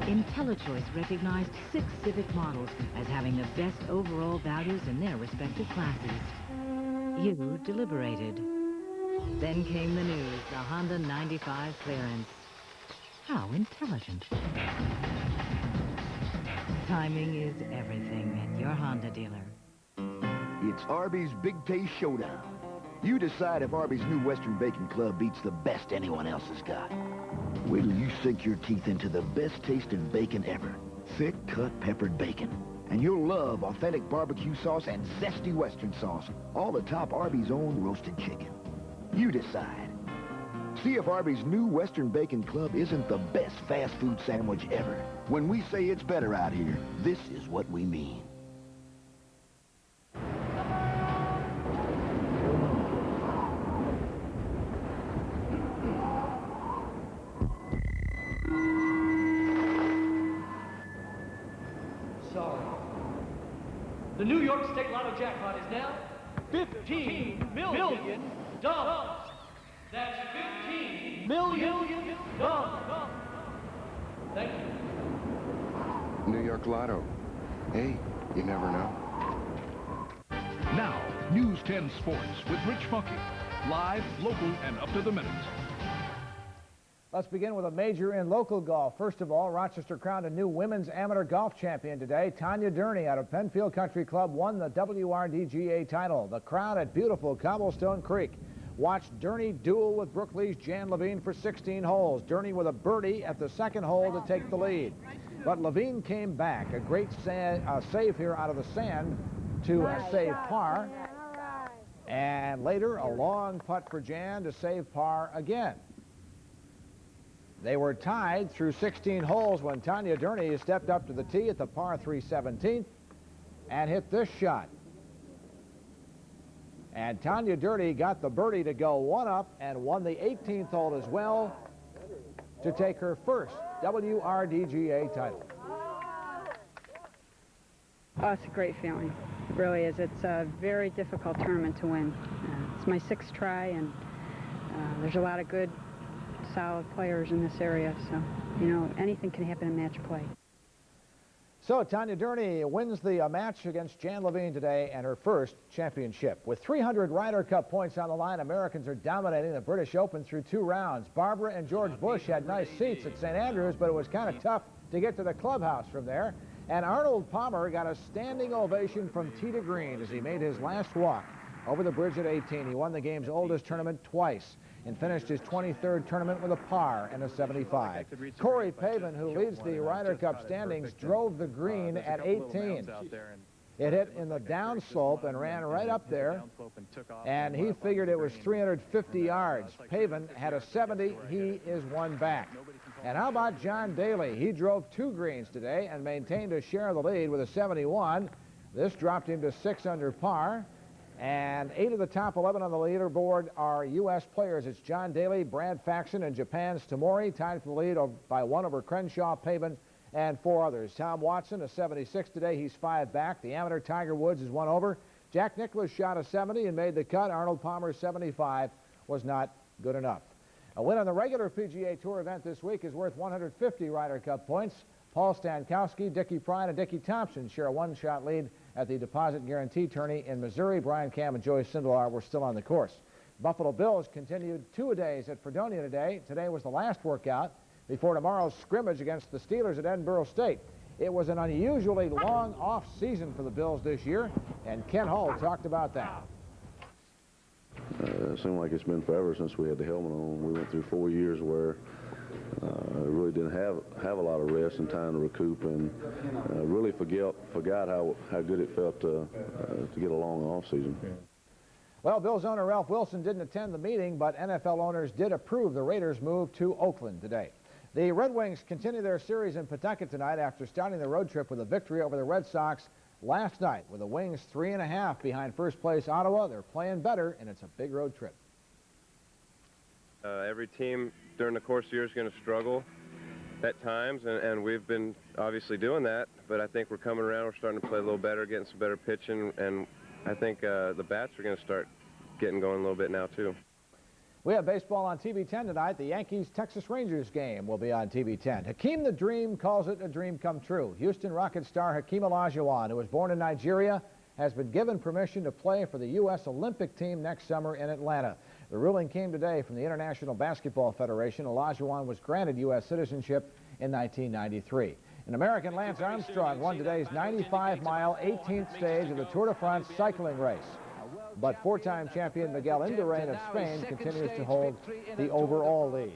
IntelliChoice recognized 6 Civic models as having the best overall values in their respective classes. You deliberated. Then came the news, the Honda 95 clearance. How intelligent. Timing is everything at your Honda dealer. It's Arby's Big Taste Showdown. You decide if Arby's new Western Bacon Club beats the best anyone else has got. Wait till you sink your teeth into the best tasting bacon ever. Thick cut peppered bacon. And you'll love authentic barbecue sauce and zesty Western sauce, all atop Arby's own roasted chicken. You decide. See if Arby's new Western Bacon Club isn't the best fast food sandwich ever. When we say it's better out here, this is what we mean. Sorry. The New York State Lotto jackpot is now $15 million. That's $15 million. Thank you. New York Lotto. Hey, you never know. Now, News 10 Sports with Rich Funke. Live, local, and up to the minute. Let's begin with a major in local golf. First of all, Rochester crowned a new women's amateur golf champion today. Tanya Durney out of Penfield Country Club won the WRDGA title. The crowd at beautiful Cobblestone Creek watched Durney duel with Brooklyn's Jan Levine for 16 holes. Durney with a birdie at the second hole to take the lead. But Levine came back. A great save here out of the sand to save par. And later, a long putt for Jan to save par again. They were tied through 16 holes when Tanya Durney stepped up to the tee at the par 3 17th and hit this shot. And Tanya Durney got the birdie to go one up and won the 18th hole as well to take her first WRDGA title. Oh, it's a great feeling. It really is. It's a very difficult tournament to win. It's my 6th try, and there's a lot of good, solid players in this area, so, you know, anything can happen in match play. So Tanya Durney wins the match against Jan Levine today and her first championship. With 300 Ryder Cup points on the line, Americans are dominating the British Open through 2 rounds. Barbara and George Bush had nice seats at St. Andrews, but it was kind of tough to get to the clubhouse from there. And Arnold Palmer got a standing ovation from tee to green as he made his last walk over the bridge at 18. He won the game's oldest tournament twice and finished his 23rd tournament with a par and a 75. Corey Pavin, who leads the Ryder Cup standings, drove the green at 18. It hit in the downslope and ran right up there, and he figured it was 350 yards. Pavin had a 70. He is one back. And how about John Daly? He drove 2 greens today and maintained a share of the lead with a 71. This dropped him to 6 under par. And 8 of the top 11 on the leaderboard are U.S. players. It's John Daly, Brad Faxon, and Japan's Tamori, tied for the lead by 1 over Crenshaw, Pavin, and 4 others. Tom Watson, a 76 today. He's 5 back. The amateur Tiger Woods is 1 over. Jack Nicklaus shot a 70 and made the cut. Arnold Palmer's 75 was not good enough. A win on the regular PGA Tour event this week is worth 150 Ryder Cup points. Paul Stankowski, Dickie Pride, and Dickie Thompson share a 1-shot lead at the Deposit Guarantee Tourney in Missouri. Brian Cam and Joyce Sindelar were still on the course. Buffalo Bills continued 2-a-days at Fredonia today. Today was the last workout before tomorrow's scrimmage against the Steelers at Edinburgh State. It was an unusually long off-season for the Bills this year, and Ken Hull talked about that. It seemed like it's been forever since we had the helmet on. We went through 4 years where really didn't have a lot of rest and time to recoup, and really forgot how good it felt to get a long off season. Well, Bills owner Ralph Wilson didn't attend the meeting, but NFL owners did approve the Raiders' move to Oakland today. The Red Wings continue their series in Pawtucket tonight after starting the road trip with a victory over the Red Sox last night. With the Wings 3.5 behind first place Ottawa, they're playing better, and it's a big road trip. Every team during the course of the year is going to struggle at times, and we've been obviously doing that, but I think we're coming around. We're starting to play a little better, getting some better pitching, and I think the bats are going to start getting going a little bit now, too. We have baseball on TV 10 tonight. The Yankees-Texas Rangers game will be on TV 10. Hakeem the Dream calls it a dream come true. Houston Rocket star Hakeem Olajuwon, who was born in Nigeria, has been given permission to play for the U.S. Olympic team next summer in Atlanta. The ruling came today from the International Basketball Federation. Olajuwon was granted U.S. citizenship in 1993. And American Lance Armstrong won today's 95-mile 18th stage of the Tour de France cycling race. But 4-time champion Miguel Indurain of Spain continues to hold the overall lead.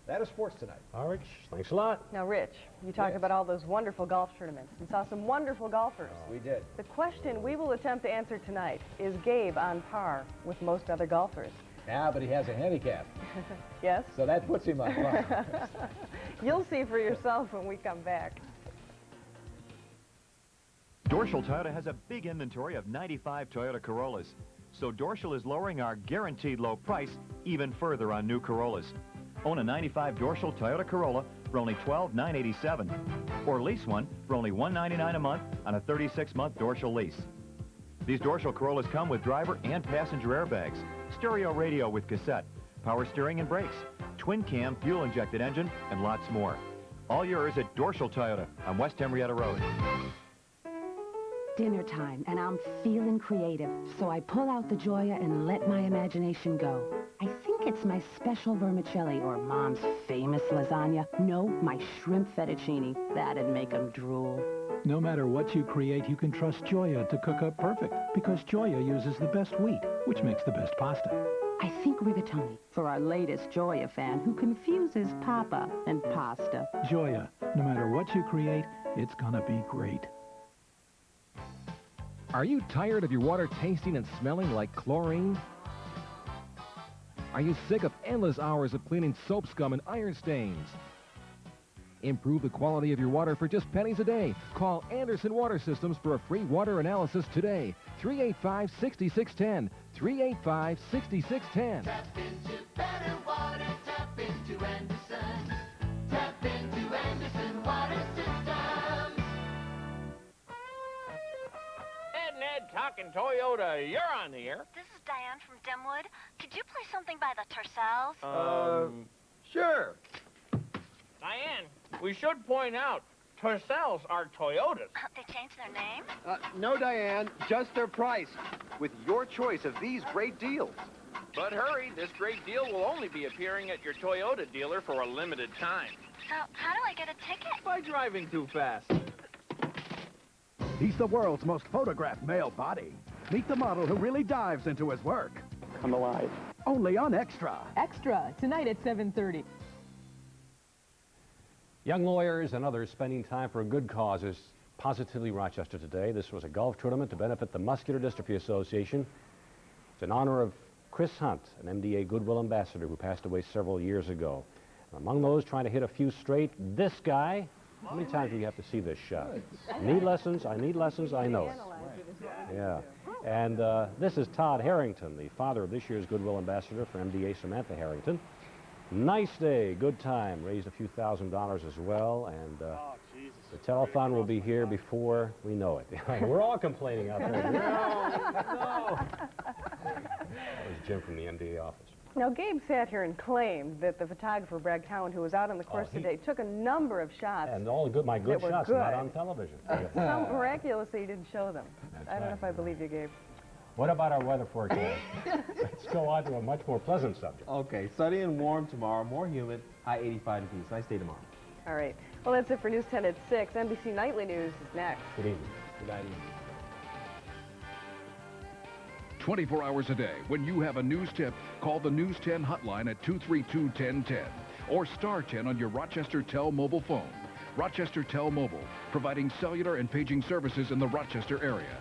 That is sports tonight. All right, thanks a lot. Now, Rich, you talked about all those wonderful golf tournaments. We saw some wonderful golfers. We did. The question we will attempt to answer tonight, is Gabe on par with most other golfers? Yeah, but he has a handicap. Yes? So that puts him on par. You'll see for yourself when we come back. Dorschel Toyota has a big inventory of 95 Toyota Corollas. So Dorschel is lowering our guaranteed low price even further on new Corollas. Own a 95 Dorschel Toyota Corolla for only $12,987. Or lease one for only $199 a month on a 36-month Dorschel lease. These Dorschel Corollas come with driver and passenger airbags, stereo radio with cassette, power steering and brakes, twin-cam fuel-injected engine, and lots more. All yours at Dorschel Toyota on West Henrietta Road. Dinner time, and I'm feeling creative, so I pull out the Gioia and let my imagination go. I think it's my special vermicelli or Mom's famous lasagna. No, my shrimp fettuccine. That'd make them drool. No matter what you create, you can trust Gioia to cook up perfect, because Gioia uses the best wheat, which makes the best pasta. I think rigatoni for our latest Gioia fan who confuses papa and pasta. Gioia, no matter what you create, it's gonna be great. Are you tired of your water tasting and smelling like chlorine? Are you sick of endless hours of cleaning soap scum and iron stains? Improve the quality of your water for just pennies a day. Call Anderson Water Systems for a free water analysis today. 385-6610. 385-6610. Tap into better water. Tap into Anderson. Tap into Anderson Water Systems. Ned talking Toyota, you're on the air. This is Diane from Denwood. Could you play something by the Tercels? Sure. Diane, we should point out, Tercels are Toyotas. They changed their name? No, Diane, just their price, with your choice of these great deals. But hurry, this great deal will only be appearing at your Toyota dealer for a limited time. So, how do I get a ticket? By driving too fast. He's the world's most photographed male body. Meet the model who really dives into his work. I'm alive. Only on Extra. Extra, tonight at 7:30. Young lawyers and others spending time for good causes Positively Rochester today. This was a golf tournament to benefit the Muscular Dystrophy Association. It's in honor of Chris Hunt, an MDA Goodwill ambassador who passed away several years ago. Among those trying to hit a few straight, this guy. How many times do you have to see this shot? Need lessons? I need lessons. I know it. Yeah. And this is Todd Harrington, the father of this year's Goodwill ambassador for MDA Samantha Harrington. Nice day, good time. Raised a few $1,000s as well, and the telethon will be here before we know it. We're all complaining out there. No. That was Jim from the MDA office. Now, Gabe sat here and claimed that the photographer, Brad Cowan, who was out on the course today, took a number of shots. And all my good shots are not on television. Some miraculously he didn't show them. I don't know if I believe you, Gabe. What about our weather forecast? Let's go on to a much more pleasant subject. Okay, sunny and warm tomorrow, more humid, high 85 degrees. Nice day tomorrow. All right. Well, that's it for News 10 at 6. NBC Nightly News is next. Good evening. Good night. 24 hours a day. When you have a news tip, call the News 10 hotline at 232-1010 or star 10 on your Rochester Tel mobile phone. Rochester Tel Mobile, providing cellular and paging services in the Rochester area.